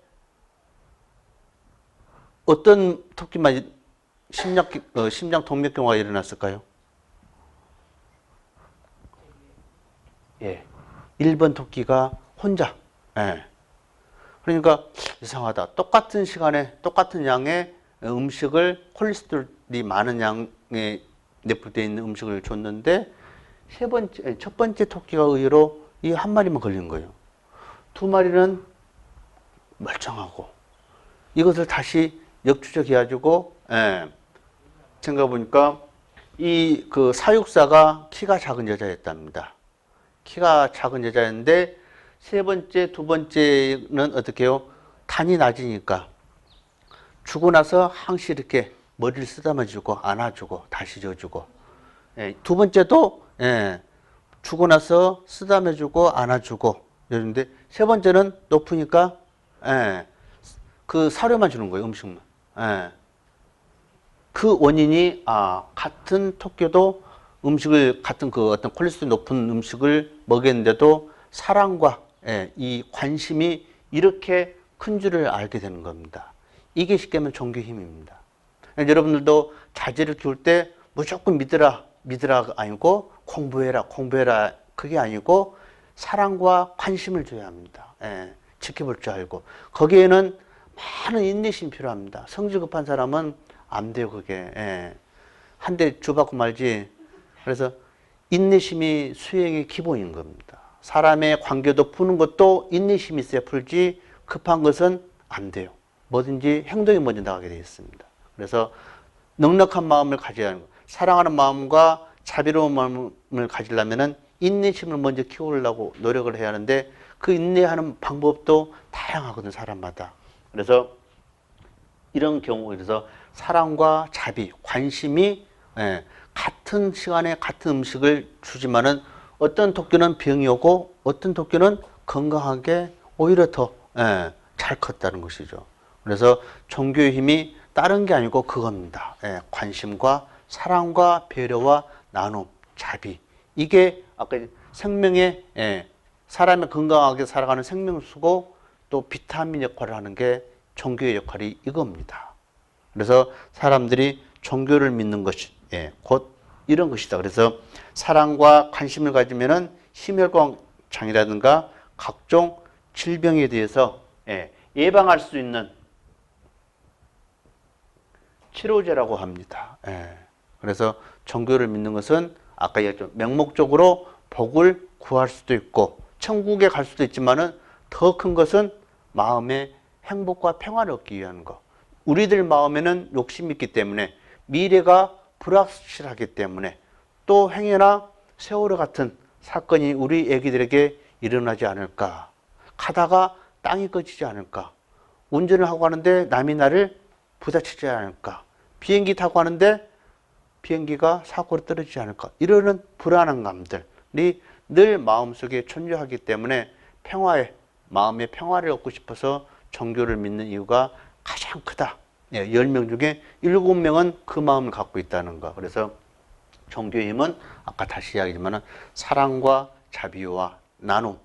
어떤 토끼만 심장 동맥경화가 일어났을까요? 1번 토끼가 혼자. 그러니까 이상하다. 똑같은 시간에 똑같은 양의 음식을 콜레스테롤이 많은 양에 내포되어 있는 음식을 줬는데 첫 번째 토끼가 의외로 이 한 마리만 걸린 거예요. 2마리는 멀쩡하고 이것을 다시 역추적해가지고 생각해보니까 이 그 사육사가 키가 작은 여자였답니다. 키가 작은 여자였는데 두 번째는 어떻게 해요? 탄이 낮으니까 주고 나서 항시 이렇게 머리를 쓰다마주고 안아주고 다시 줘주고 두 번째도 주고 나서 쓰다마주고 안아주고 이러는데 세 번째는 높으니까 그 사료만 주는 거예요. 음식만. 그 원인이 같은 토끼도 음식을 같은 그 어떤 콜레스테롤 높은 음식을 먹였는데도 사랑과 이 관심이 이렇게 큰 줄을 알게 되는 겁니다. 이게 쉽게 말하면 종교의 힘입니다. 여러분들도 자제를 키울 때 무조건 믿으라 아니고 공부해라 그게 아니고 사랑과 관심을 줘야 합니다. 지켜볼 줄 알고 거기에는 많은 인내심이 필요합니다. 성질 급한 사람은 안 돼요. 그게 한 대 줘받고 말지. 그래서 인내심이 수행의 기본인 겁니다. 사람의 관계도 푸는 것도 인내심이 있어야 풀지 급한 것은 안 돼요. 뭐든지 행동이 먼저 나가게 되어 있습니다. 그래서 넉넉한 마음을 가져야 하는 거. 사랑하는 마음과 자비로운 마음을 가지려면 인내심을 먼저 키우려고 노력을 해야 하는데 그 인내하는 방법도 다양하거든요. 사람마다. 그래서 이런 경우 그래서 사랑과 자비, 관심이 같은 시간에 같은 음식을 주지만은 어떤 토끼는 병이 오고 어떤 토끼는 건강하게 오히려 더 잘 컸다는 것이죠. 그래서 종교의 힘이 다른 게 아니고 그겁니다. 관심과 사랑과 배려와 나눔, 자비. 이게 아까 생명의 사람이 건강하게 살아가는 생명수고 또 비타민 역할을 하는 게 종교의 역할이 이겁니다. 그래서 사람들이 종교를 믿는 것이 곧 이런 것이다. 그래서 사랑과 관심을 가지면은 심혈관장이라든가 각종 질병에 대해서 예방할 수 있는 치료제라고 합니다. 그래서 종교를 믿는 것은 아까 얘기했죠. 명목적으로 복을 구할 수도 있고 천국에 갈 수도 있지만은 더 큰 것은 마음의 행복과 평화를 얻기 위한 것. 우리들 마음에는 욕심이 있기 때문에 미래가 불확실하기 때문에 또 행여나 세월호 같은 사건이 우리 애기들에게 일어나지 않을까. 가다가 땅이 꺼지지 않을까. 운전을 하고 가는데 남이 나를 부딪히지 않을까. 비행기 타고 가는데 비행기가 사고로 떨어지지 않을까. 이러는 불안한 감들이 늘 마음속에 존재하기 때문에 마음의 평화를 얻고 싶어서 종교를 믿는 이유가 가장 크다. 10명 중에 7명은 그 마음을 갖고 있다는 거. 그래서 종교의 힘은 아까 다시 이야기지만 사랑과 자비와 나눔,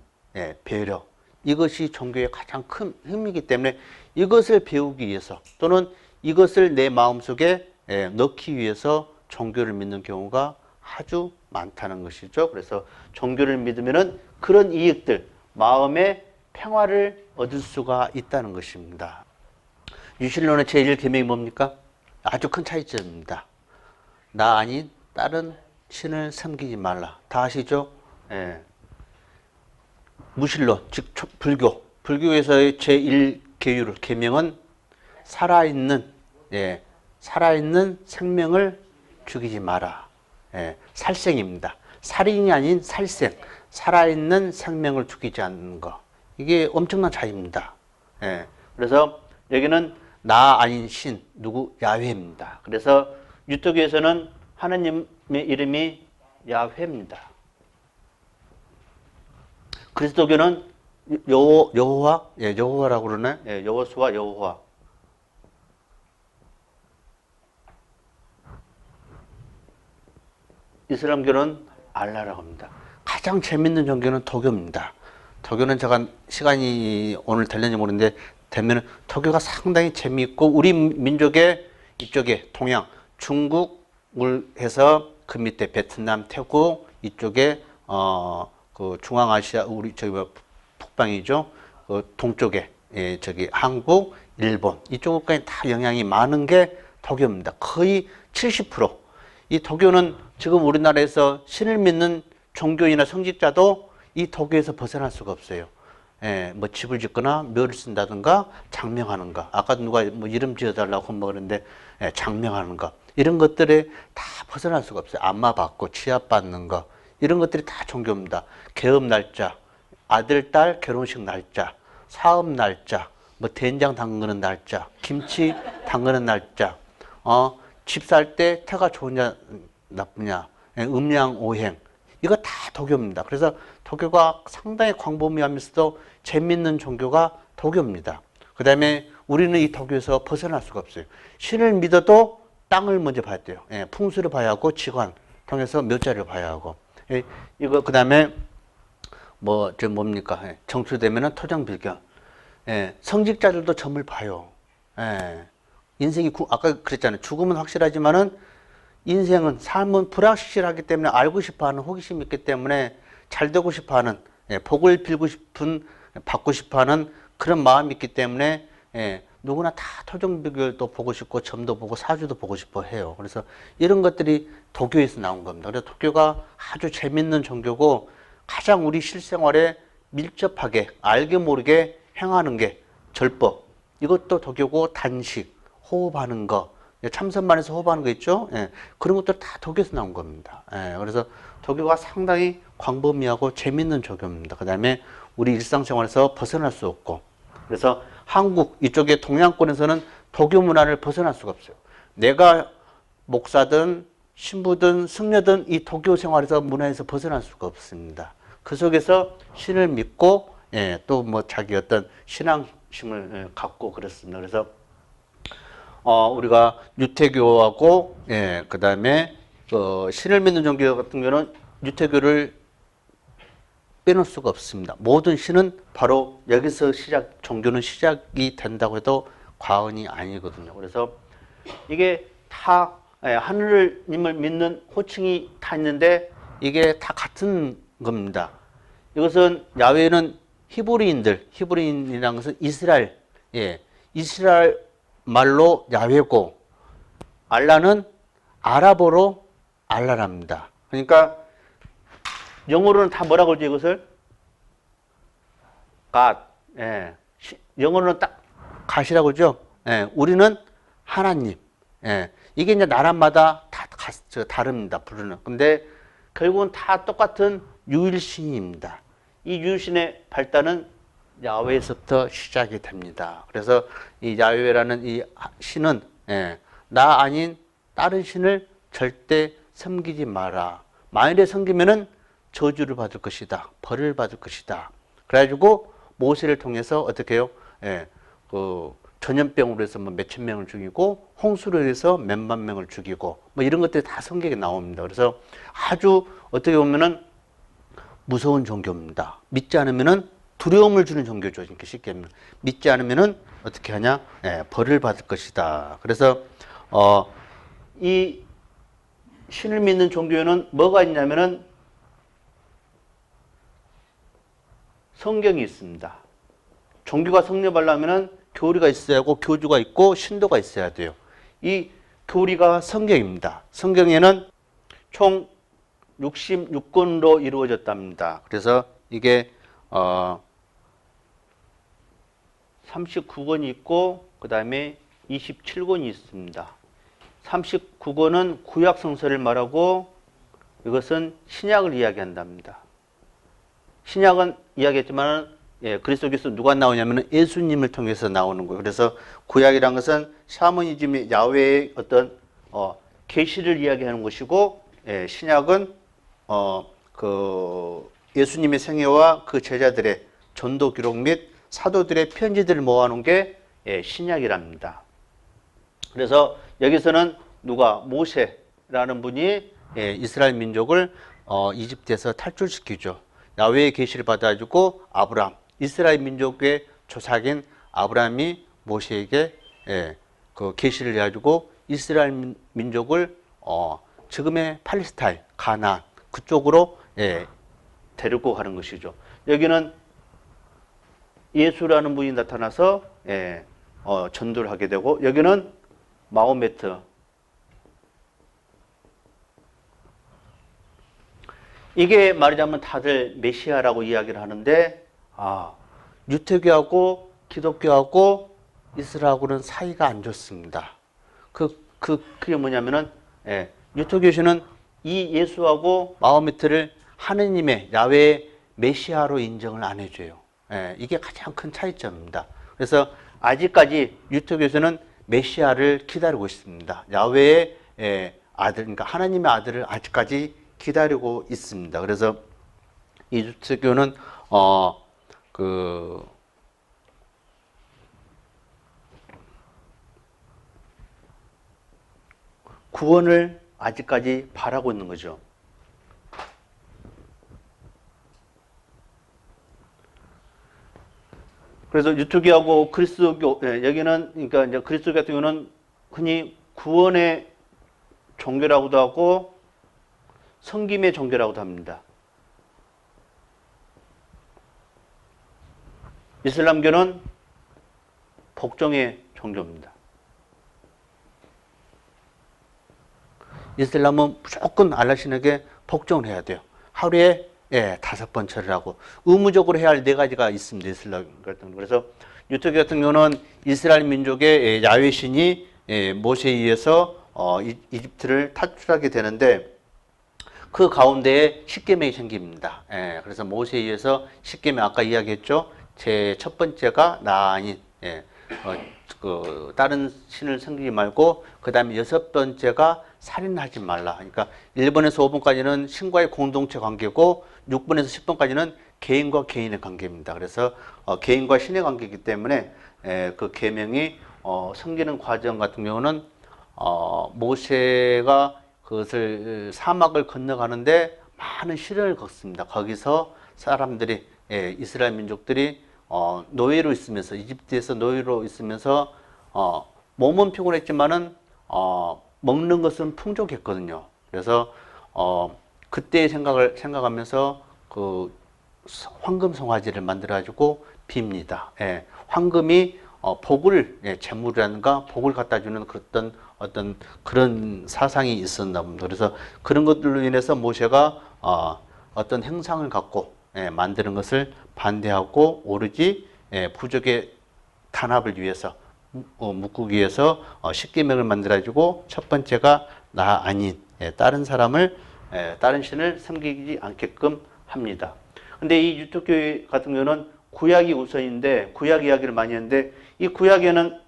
배려. 이것이 종교의 가장 큰 힘이기 때문에 이것을 배우기 위해서 또는 이것을 내 마음속에 넣기 위해서 종교를 믿는 경우가 아주 많다는 것이죠. 그래서 종교를 믿으면은 그런 이익들, 마음의 평화를 얻을 수가 있다는 것입니다. 유실론의 제1계명이 뭡니까? 아주 큰 차이점입니다. 나 아닌 다른 신을 섬기지 말라. 다 아시죠? 무신론, 즉 불교에서의 제1계명은 살아있는 생명을 죽이지 마라. 살생입니다. 살인이 아닌 살생, 살아있는 생명을 죽이지 않는 것. 이게 엄청난 차이입니다. 그래서 여기는 나 아닌 신, 야훼입니다. 그래서 유토교에서는 하나님의 이름이 야훼입니다. 그리스도교는 여호와, 여호와라고 그러네. 여호수아, 여호와. 이슬람교는 알라라고 합니다. 가장 재밌는 종교는 도교입니다. 도교는 제가 시간이 오늘 될는지 모르는데 되면 도교가 상당히 재미있고 우리 민족의 이쪽에 동양, 중국을 해서 그 밑에 베트남, 태국 이쪽에 그 중앙아시아 우리 저기 북방이죠. 그 동쪽에 저기 한국, 일본 이쪽까지 다 영향이 많은 게 도교입니다. 거의 70%. 이 도교는 지금 우리나라에서 신을 믿는 종교인이나 성직자도 이 도교에서 벗어날 수가 없어요. 뭐 집을 짓거나 묘를 쓴다든가 장명하는 거. 아까 누가 뭐 이름 지어달라고 뭐 그러는데 장명하는 거. 이런 것들에 다 벗어날 수가 없어요. 안마 받고 치압 받는 거. 이런 것들이 다 종교입니다. 개업 날짜, 아들, 딸 결혼식 날짜, 사업 날짜, 뭐 된장 담그는 날짜, 김치 담그는 날짜, 집 살 때 태가 좋으냐 나쁘냐, 음양오행. 이거 다 도교입니다. 그래서 도교가 상당히 광범위하면서도 재밌는 종교가 도교입니다. 그 다음에 우리는 이 도교에서 벗어날 수가 없어요. 신을 믿어도 땅을 먼저 봐야 돼요. 풍수를 봐야 하고 직관 통해서 묘자를 봐야 하고. 이거 그 다음에 뭡니까? 정수되면은 토정bil견. 성직자들도 점을 봐요. 인생이 아까 그랬잖아요. 죽음은 확실하지만은 인생은 삶은 불확실하기 때문에 알고 싶어하는 호기심이 있기 때문에 잘 되고 싶어하는 복을 빌고 싶은 받고 싶어하는 그런 마음이 있기 때문에 누구나 다 토정비결도 보고 싶고 점도 보고 사주도 보고 싶어 해요. 그래서 이런 것들이 도교에서 나온 겁니다. 그래서 도교가 아주 재밌는 종교고 가장 우리 실생활에 밀접하게 알게 모르게 행하는 게 절법. 이것도 도교고 단식, 호흡하는 거. 참선반에서 호흡하는 거 있죠? 그런 것들 다 도교에서 나온 겁니다. 그래서 도교가 상당히 광범위하고 재밌는 종교입니다. 그 다음에 우리 일상생활에서 벗어날 수 없고. 그래서 한국 이쪽에 동양권에서는 도교 문화를 벗어날 수가 없어요. 내가 목사든 신부든 승려든 이 도교 생활에서 문화에서 벗어날 수가 없습니다. 그 속에서 신을 믿고 또 뭐 자기 어떤 신앙심을 갖고 그렇습니다. 그래서 우리가 유태교하고 그 다음에 신을 믿는 종교 같은 경우는 유태교를 빼놓을 수가 없습니다. 모든 신은 바로 여기서 종교는 시작이 된다고 해도 과언이 아니거든요. 그래서 이게 다 하느님을 믿는 호칭이 다 있는데 이게 다 같은 겁니다. 이것은 야훼는 히브리인이라는 것은 이스라엘, 이스라엘 말로 야훼고 알라는 아랍어로 알라랍니다. 그러니까 영어로는 다 뭐라고 그러죠 이것을? God. 영어로는 딱 God이라고 그러죠. 우리는 하나님. 이게 이제 나라마다 다 다릅니다. 부르는. 근데 결국은 다 똑같은 유일신입니다. 이 유일신의 발단은 야훼에서부터 시작이 됩니다. 그래서 이 야훼라는 이 신은 나 아닌 다른 신을 절대 섬기지 마라. 만일에 섬기면은 저주를 받을 것이다. 벌을 받을 것이다. 그래가지고 모세를 통해서 어떻게 해요? 그 전염병으로 해서 뭐 몇천 명을 죽이고 홍수로 해서 몇만 명을 죽이고 뭐 이런 것들이 다 성경에 나옵니다. 그래서 아주 어떻게 보면은 무서운 종교입니다. 믿지 않으면은 두려움을 주는 종교죠. 이렇게 쉽게 하면 믿지 않으면은 어떻게 하냐? 벌을 받을 것이다. 그래서 이 신을 믿는 종교에는 뭐가 있냐면은 성경이 있습니다. 종교가 성립하려면은 교리가 있어야 하고 교주가 있고 신도가 있어야 돼요. 이 교리가 성경입니다. 성경에는 총 66권으로 이루어졌답니다. 그래서 이게 39권이 있고 그 다음에 27권이 있습니다. 39권은 구약 성서를 말하고 이것은 신약을 이야기한답니다. 신약은 이야기했지만 그리스도께서 누가 나오냐면 예수님을 통해서 나오는 거예요. 그래서 구약이란 것은 샤머니즘의 야훼의 어떤 계시를 이야기하는 것이고 신약은 그 예수님의 생애와 그 제자들의 전도 기록 및 사도들의 편지들을 모아놓은 게 신약이랍니다. 그래서 여기서는 누가 모세라는 분이 이스라엘 민족을 이집트에서 탈출시키죠. 야훼의 계시를 받아가지고 아브람, 이스라엘 민족의 조상인 아브람이 모세에게 그 계시를 해가지고 이스라엘 민족을 지금의 팔레스타인, 가나안 그쪽으로 데리고 가는 것이죠. 여기는 예수라는 분이 나타나서 전도를 하게 되고 여기는 마호메트. 이게 말하자면 다들 메시아라고 이야기를 하는데 유태교하고 기독교하고 이스라엘하고는 사이가 안 좋습니다. 그게 뭐냐면은 유태교에서는 이 예수하고 마호메트를 하느님의 야훼의 메시아로 인정을 안 해줘요. 이게 가장 큰 차이점입니다. 그래서 아직까지 유태교에서는 메시아를 기다리고 있습니다. 야훼의 아들, 그러니까 하나님의 아들을 아직까지 기다리고 있습니다. 그래서 이 유태교는 구원을 아직까지 바라고 있는 거죠. 그래서 유태교하고 그리스도교, 여기는 그러니까 이제 그리스도 같은 경우는 흔히 구원의 종교라고도 하고 섬김의 종교라고도 합니다. 이슬람교는 복종의 종교입니다. 이슬람은 무조건 알라 신에게 복종을 해야 돼요. 하루에 5번 절하고 의무적으로 해야 할 4가지가 있습니다. 이슬람 같은 경우. 그래서 유태교 같은 경우는 이스라엘 민족의 야훼 신이 모세에 의해서 이집트를 탈출하게 되는데 그 가운데에 십계명이 생깁니다. 그래서 모세에 의해서 십계명 아까 이야기했죠. 제 첫 번째가 나 아닌 다른 신을 섬기지 말고 그 다음에 6번째가 살인하지 말라. 그러니까 1번에서 5번까지는 신과의 공동체 관계고 6번에서 10번까지는 개인과 개인의 관계입니다. 그래서 개인과 신의 관계이기 때문에 그 계명이 섬기는 과정 같은 경우는 모세가 그것을 사막을 건너가는데 많은 시련을 겪습니다. 거기서 사람들이 이스라엘 민족들이 노예로 있으면서 이집트에서 노예로 있으면서 몸은 피곤했지만은 먹는 것은 풍족했거든요. 그래서 그때 생각하면서 그 황금 송아지를 만들어 가지고 빕니다. 예, 황금이 복을, 예, 재물이라든가 복을 갖다 주는 어떤 그런 사상이 있었나 봅니다. 그래서 그런 것들로 인해서 모세가 어떤 행상을 갖고, 예, 만드는 것을 반대하고 오로지, 예, 부족의 단합을 위해서, 묶기 위해서 십계명을 만들어 가지고 첫 번째가 나 아닌, 예, 다른 사람을, 예, 다른 신을 섬기지 않게끔 합니다. 근데 이 유토교회 같은 경우는 구약이 우선인데 구약 이야기를 많이 하는데 이 구약에는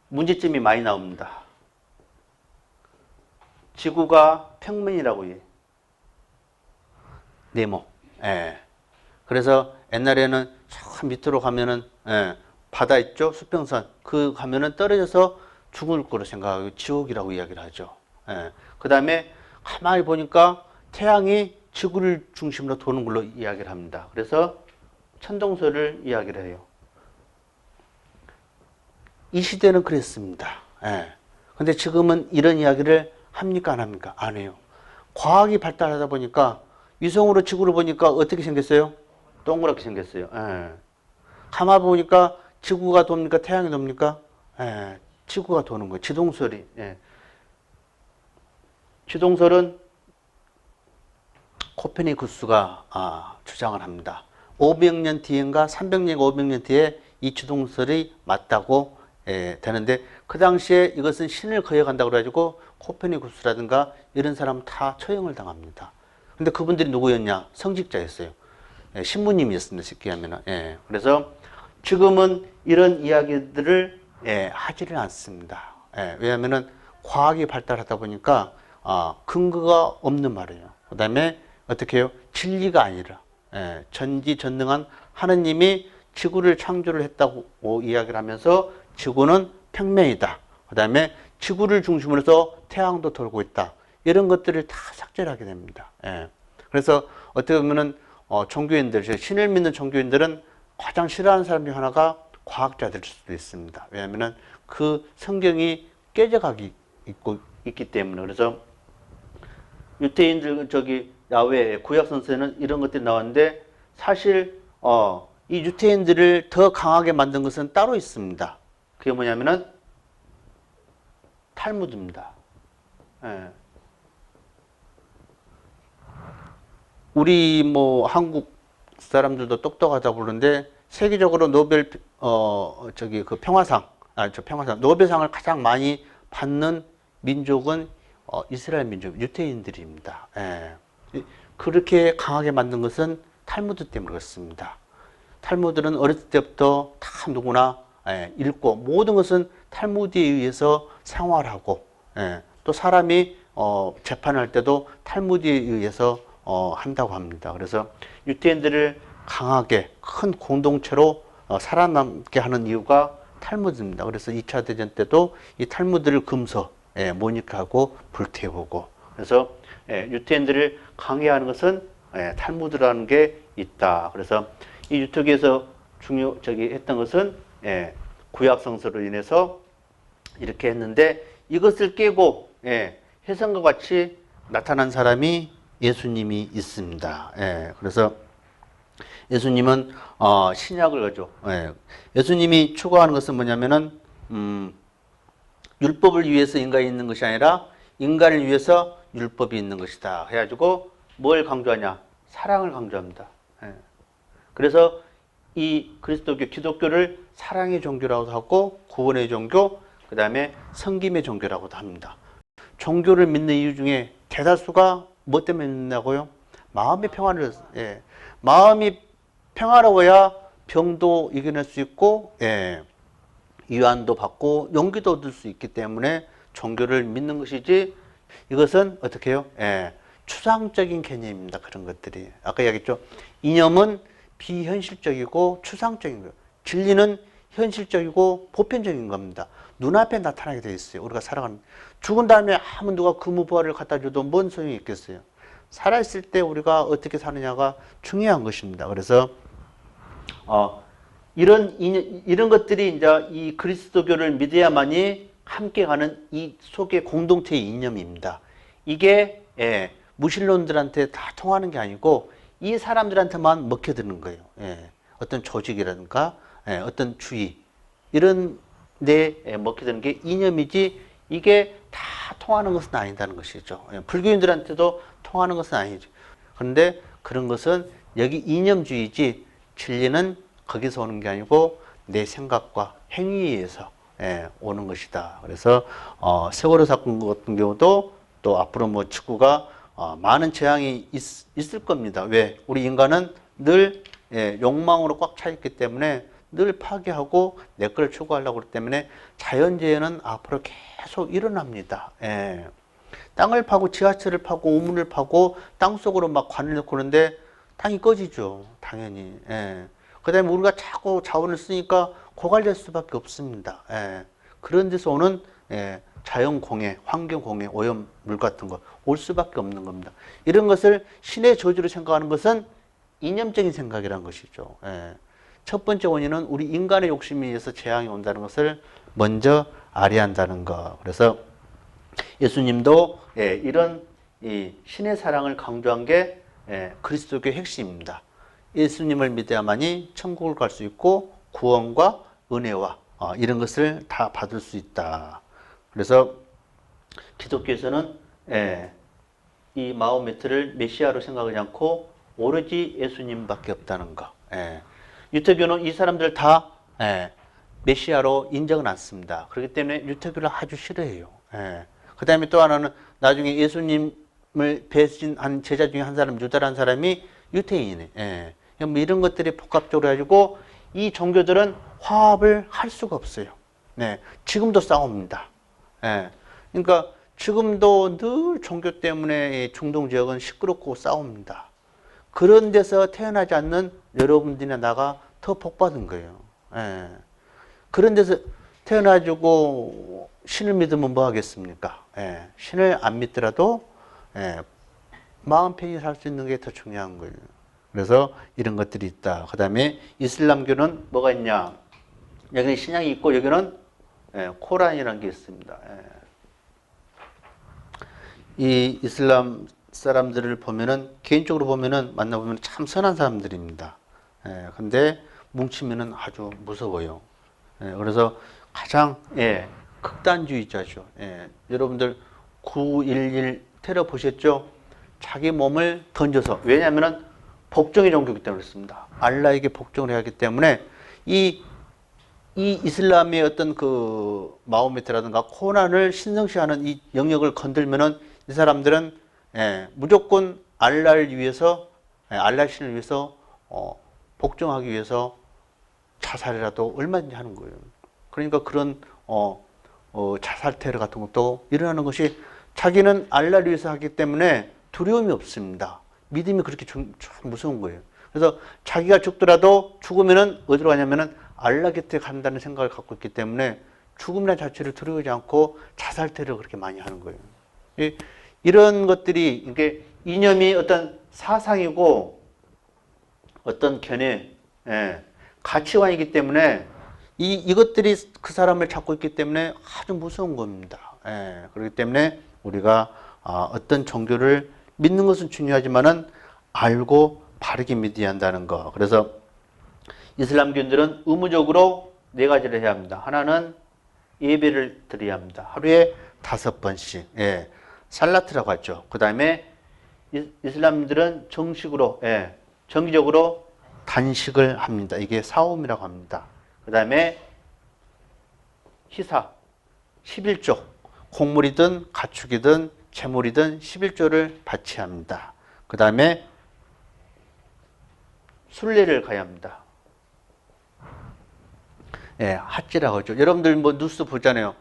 문제점이 많이 나옵니다. 지구가 평면이라고 해. 네모. 예. 그래서 옛날에는 저 밑으로 가면은, 예, 바다 있죠? 수평선. 그 가면은 떨어져서 죽을 거로 생각하고 지옥이라고 이야기를 하죠. 예. 그 다음에 가만히 보니까 태양이 지구를 중심으로 도는 걸로 이야기를 합니다. 그래서 천동설을 이야기를 해요. 이 시대는 그랬습니다. 예. 근데 지금은 이런 이야기를 합니까? 안 합니까? 안 해요. 과학이 발달하다 보니까 위성으로 지구를 보니까 어떻게 생겼어요? 동그랗게 생겼어요. 예. 가만 보니까 지구가 돕니까? 태양이 돕니까? 예. 지구가 도는 거예요. 지동설이. 예. 지동설은 코페르니쿠스가 주장을 합니다. 500년 뒤인가 300년, 500년 뒤에 이 지동설이 맞다고, 예, 되는데 그 당시에 이것은 신을 거역한다고 그래가지고 코페르니쿠스라든가 이런 사람 다 처형을 당합니다. 근데 그분들이 누구였냐? 성직자였어요. 예, 신부님이었습니다. 쉽게 하면은. 예, 그래서 지금은 이런 이야기들을, 예, 하지를 않습니다. 예, 왜냐하면은 과학이 발달하다 보니까 근거가 없는 말이에요. 그 다음에 어떻게 해요? 진리가 아니라, 예, 전지전능한 하느님이 지구를 창조를 했다고 이야기를 하면서 지구는 평면이다. 그 다음에 지구를 중심으로 해서 태양도 돌고 있다. 이런 것들을 다 삭제를 하게 됩니다. 예. 그래서 어떻게 보면은 종교인들, 신을 믿는 종교인들은 가장 싫어하는 사람 중 하나가 과학자들일 수도 있습니다. 왜냐하면은 그 성경이 깨져가기 있기 때문에. 그래서 유태인들 야외 구약 선서에는 이런 것들이 나왔는데 사실 이 유태인들을 더 강하게 만든 것은 따로 있습니다. 그게 뭐냐면은 탈무드입니다. 예. 우리 뭐 한국 사람들도 똑똑하다고 그러는데 세계적으로 노벨 그 평화상 노벨상을 가장 많이 받는 민족은 이스라엘 민족 유태인들입니다. 예. 그렇게 강하게 만든 것은 탈무드 때문에 그렇습니다. 탈무드는 어렸을 때부터 다 누구나, 예, 읽고 모든 것은 탈무드에 의해서 생활하고, 예, 또 사람이 재판할 때도 탈무드에 의해서 한다고 합니다. 그래서 유태인들을 강하게 큰 공동체로 살아남게 하는 이유가 탈무드입니다. 그래서 2차 대전 때도 이 탈무드를 금서, 예, 모니카하고 불태우고, 그래서, 예, 유태인들을 강해하는 것은, 예, 탈무드라는 게 있다. 그래서 이 유토기에서 했던 것은, 예, 구약 성서로 인해서 이렇게 했는데 이것을 깨고, 예, 혜성과 같이 나타난 사람이 예수님이 있습니다. 예, 그래서 예수님은 신약을 가죠. 예, 예수님이 추구하는 것은 뭐냐면은 율법을 위해서 인간이 있는 것이 아니라 인간을 위해서 율법이 있는 것이다. 해가지고 뭘 강조하냐? 사랑을 강조합니다. 예. 그래서 이 그리스도교, 기독교를 사랑의 종교라고도 하고 구원의 종교, 그 다음에 섬김의 종교라고도 합니다. 종교를 믿는 이유 중에 대다수가 뭐 때문에 믿는다고요? 마음의 평화를, 예. 마음이 평화로워야 병도 이겨낼 수 있고, 예, 위안도 받고 용기도 얻을 수 있기 때문에 종교를 믿는 것이지, 이것은 어떻게 해요? 예, 추상적인 개념입니다. 그런 것들이. 아까 이야기했죠. 이념은 비현실적이고 추상적인 거예요. 진리는 현실적이고 보편적인 겁니다. 눈앞에 나타나게 되어 있어요. 우리가 살아가는. 죽은 다음에 아무 누가 금우부활을 갖다 줘도 뭔 소용이 있겠어요. 살아있을 때 우리가 어떻게 사느냐가 중요한 것입니다. 그래서 이런 것들이 이제 이 그리스도교를 믿어야만이 함께 가는 이 속의 공동체의 이념입니다. 이게 무신론들한테 다 통하는 게 아니고 이 사람들한테만 먹혀드는 거예요. 어떤 조직이라든가 어떤 주의 이런 데 먹혀드는 게 이념이지 이게 다 통하는 것은 아니다는 것이죠. 불교인들한테도 통하는 것은 아니죠. 그런데 그런 것은 여기 이념주의지 진리는 거기서 오는 게 아니고 내 생각과 행위에 의해서 오는 것이다. 그래서 세월호 사건 같은 경우도 또 앞으로 뭐 지구가 많은 재앙이 있을 겁니다. 왜? 우리 인간은 늘 욕망으로 꽉 차 있기 때문에 늘 파괴하고 내 걸 추구하려고 그러기 때문에 자연재해는 앞으로 계속 일어납니다. 땅을 파고 지하철을 파고 우물을 파고 땅속으로 막 관을 넣고 그러는데 땅이 꺼지죠. 당연히. 그 다음에 우리가 자꾸 자원을 쓰니까 고갈될 수밖에 없습니다. 그런 데서 오는 자연공해, 환경공해, 오염물 같은 거 올 수밖에 없는 겁니다. 이런 것을 신의 저주로 생각하는 것은 이념적인 생각이라는 것이죠. 첫 번째 원인은 우리 인간의 욕심에 의해서 재앙이 온다는 것을 먼저 알아야 한다는 것. 그래서 예수님도 이런 이 신의 사랑을 강조한 게 그리스도교의 핵심입니다. 예수님을 믿어야만이 천국을 갈 수 있고 구원과 은혜와 이런 것을 다 받을 수 있다. 그래서 기독교에서는 이 마호메트를 메시아로 생각하지 않고 오로지 예수님밖에 없다는 것. 유태교는 이 사람들 다 메시아로 인정은 않습니다. 그렇기 때문에 유태교를 아주 싫어해요. 그 다음에 또 하나는 나중에 예수님을 배신한 제자 중에 한 사람, 유다라는 사람이 유태인이네. 뭐 이런 것들이 복합적으로 해가지고 이 종교들은 화합을 할 수가 없어요. 지금도 싸웁니다. 그러니까 지금도 늘 종교 때문에 중동 지역은 시끄럽고 싸웁니다. 그런 데서 태어나지 않는 여러분들이나 나가 더 복받은 거예요. 그런 데서 태어나지고 신을 믿으면 뭐 하겠습니까? 신을 안 믿더라도 마음 편히 살 수 있는 게 더 중요한 거예요. 그래서 이런 것들이 있다. 그 다음에 이슬람교는 뭐가 있냐? 여기는 신약이 있고 여기는 코란이라는 게 있습니다. 이 이슬람 사람들을 보면은 개인적으로 보면은 만나보면 참 선한 사람들입니다. 근데 뭉치면은 아주 무서워요. 그래서 가장 극단주의자죠. 여러분들 9.11 테러 보셨죠? 자기 몸을 던져서 왜냐하면은 복종의 종교이기 때문에 그렇습니다. 알라에게 복종을 해야 하기 때문에 이 이슬람의 어떤 그 마호메트라든가 코란을 신성시하는 이 영역을 건들면은 이 사람들은 무조건 알라를 위해서 알라 신을 위해서 복종하기 위해서 자살이라도 얼마든지 하는 거예요. 그러니까 그런 자살 테러 같은 것도 일어나는 것이 자기는 알라를 위해서 하기 때문에 두려움이 없습니다. 믿음이 그렇게 좀 무서운 거예요. 그래서 자기가 죽더라도 죽으면은 어디로 가냐면은 알라 곁에 간다는 생각을 갖고 있기 때문에 죽음이라는 자체를 두려워하지 않고 자살 테러를 그렇게 많이 하는 거예요. 이런 것들이 이게 이념이 어떤 사상이고 어떤 견해, 가치관이기 때문에 이것들이 그 사람을 잡고 있기 때문에 아주 무서운 겁니다. 그렇기 때문에 우리가 어떤 종교를 믿는 것은 중요하지만은 알고 바르게 믿어야 한다는 거. 그래서 이슬람교인들은 의무적으로 4가지를 해야 합니다. 하나는 예배를 드려야 합니다. 하루에 5번씩. 살라트라고 하죠. 그 다음에 이슬람들은 정기적으로 단식을 합니다. 이게 사움이라고 합니다. 그 다음에 희사, 11조, 곡물이든 가축이든 재물이든 11조를 바쳐야 합니다. 그 다음에 순례를 가야 합니다. 하지라고 하죠. 여러분들 뭐 뉴스 보잖아요.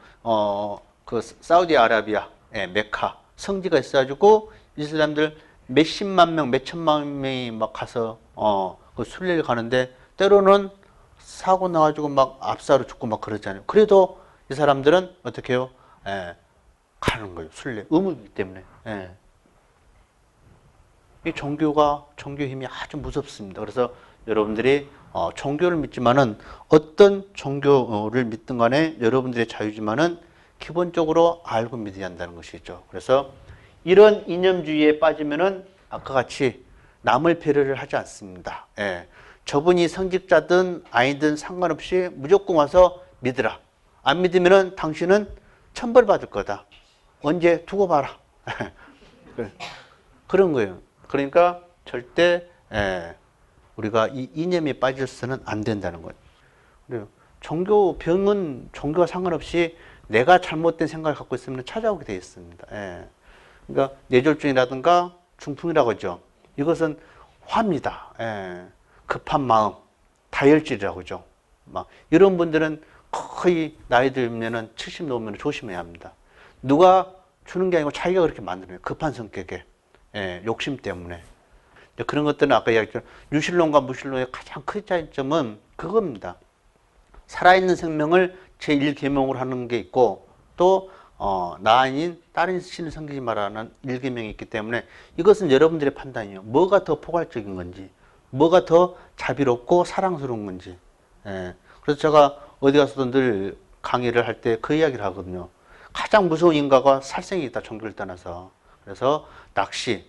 그 사우디아라비아, 메카 성지가 있어가지고 이슬람들 몇십만 명, 몇천만 명이 막 가서 그 순례를 가는데 때로는 사고 나가지고 막 압사로 죽고 막 그러잖아요. 그래도 이 사람들은 어떻게 해요? 가는 거예요. 순례 의무이기 때문에. 이 종교의 힘이 아주 무섭습니다. 그래서 여러분들이 종교를 믿지만은 어떤 종교를 믿든 간에 여러분들의 자유지만은 기본적으로 알고 믿어야 한다는 것이죠. 그래서 이런 이념주의에 빠지면은 아까 같이 남을 배려를 하지 않습니다. 예. 저분이 성직자든 아니든 상관없이 무조건 와서 믿으라. 안 믿으면은 당신은 천벌받을 거다. 언제 두고 봐라. 그런 거예요. 그러니까 절대 우리가 이 이념에 빠져서는 안 된다는 거예요. 그래요. 병은 종교와 상관없이 내가 잘못된 생각을 갖고 있으면 찾아오게 되어 있습니다. 그러니까 뇌졸중이라든가 중풍이라고 하죠. 이것은 화입니다. 급한 마음, 다혈질이라고 하죠. 막 이런 분들은 거의 나이 들면은 70 넘으면 조심해야 합니다. 누가 주는 게 아니고 자기가 그렇게 만드는 거예요. 급한 성격에, 욕심 때문에. 그런 것들은 아까 이야기했던 유실론과 무실론의 가장 큰 차이점은 그겁니다. 살아있는 생명을 제1계명으로 하는 게 있고 또 나 아닌 다른 신을 섬기지 말라는 1계명이 있기 때문에 이것은 여러분들의 판단이에요. 뭐가 더 포괄적인 건지 뭐가 더 자비롭고 사랑스러운 건지. 그래서 제가 어디 가서도 늘 강의를 할 때 그 이야기를 하거든요. 가장 무서운 인과가 살생이다, 종교를 떠나서. 그래서 낚시,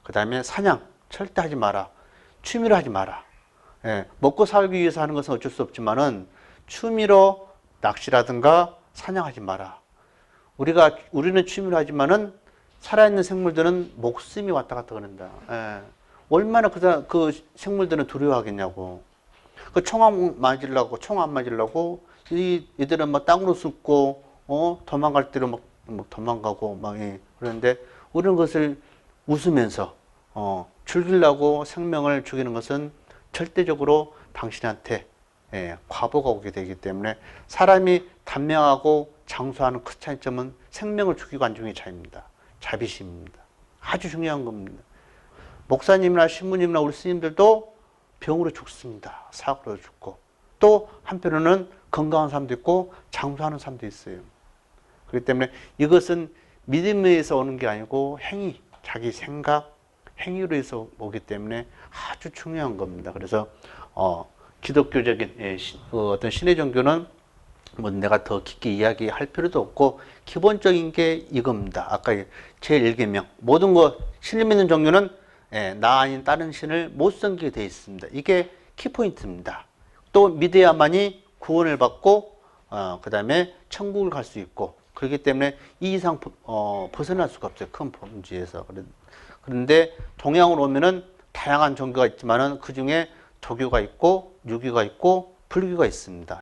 그 다음에 사냥 절대 하지 마라. 취미로 하지 마라. 먹고 살기 위해서 하는 것은 어쩔 수 없지만은 취미로 낚시라든가 사냥하지 마라. 우리는 취미로 하지만은 살아있는 생물들은 목숨이 왔다 갔다 그런다. 얼마나 그 생물들은 두려워하겠냐고. 그 총 안 맞으려고 이들은 막 땅으로 숨고 도망갈 대로 막 도망가고 그런데 우리는 그것을 웃으면서 죽이려고 생명을 죽이는 것은 절대적으로 당신한테 과보가 오게 되기 때문에 사람이 단명하고 장수하는 큰 차이점은 생명을 죽이고 안 죽이는 차이입니다. 자비심입니다. 아주 중요한 겁니다. 목사님이나 신부님이나 우리 스님들도 병으로 죽습니다. 사고로 죽고 또 한편으로는 건강한 사람도 있고 장수하는 사람도 있어요. 그렇기 때문에 이것은 믿음에서 오는 게 아니고 행위, 자기 생각, 행위로 해서 오기 때문에 아주 중요한 겁니다. 그래서 기독교적인 어떤 신의 종교는 뭐 내가 더 깊게 이야기할 필요도 없고 기본적인 게 이겁니다. 아까 제1계명 모든 것 신을 믿는 종교는 나 아닌 다른 신을 못 섬기게 되어 있습니다. 이게 키포인트입니다. 또 믿어야만이 구원을 받고 그 다음에 천국을 갈 수 있고 그렇기 때문에 이 이상 벗어날 수가 없어요. 큰 범주에서. 그런데 동양으로 오면은 다양한 종교가 있지만은 그 중에 도교가 있고 유교가 있고 불교가 있습니다.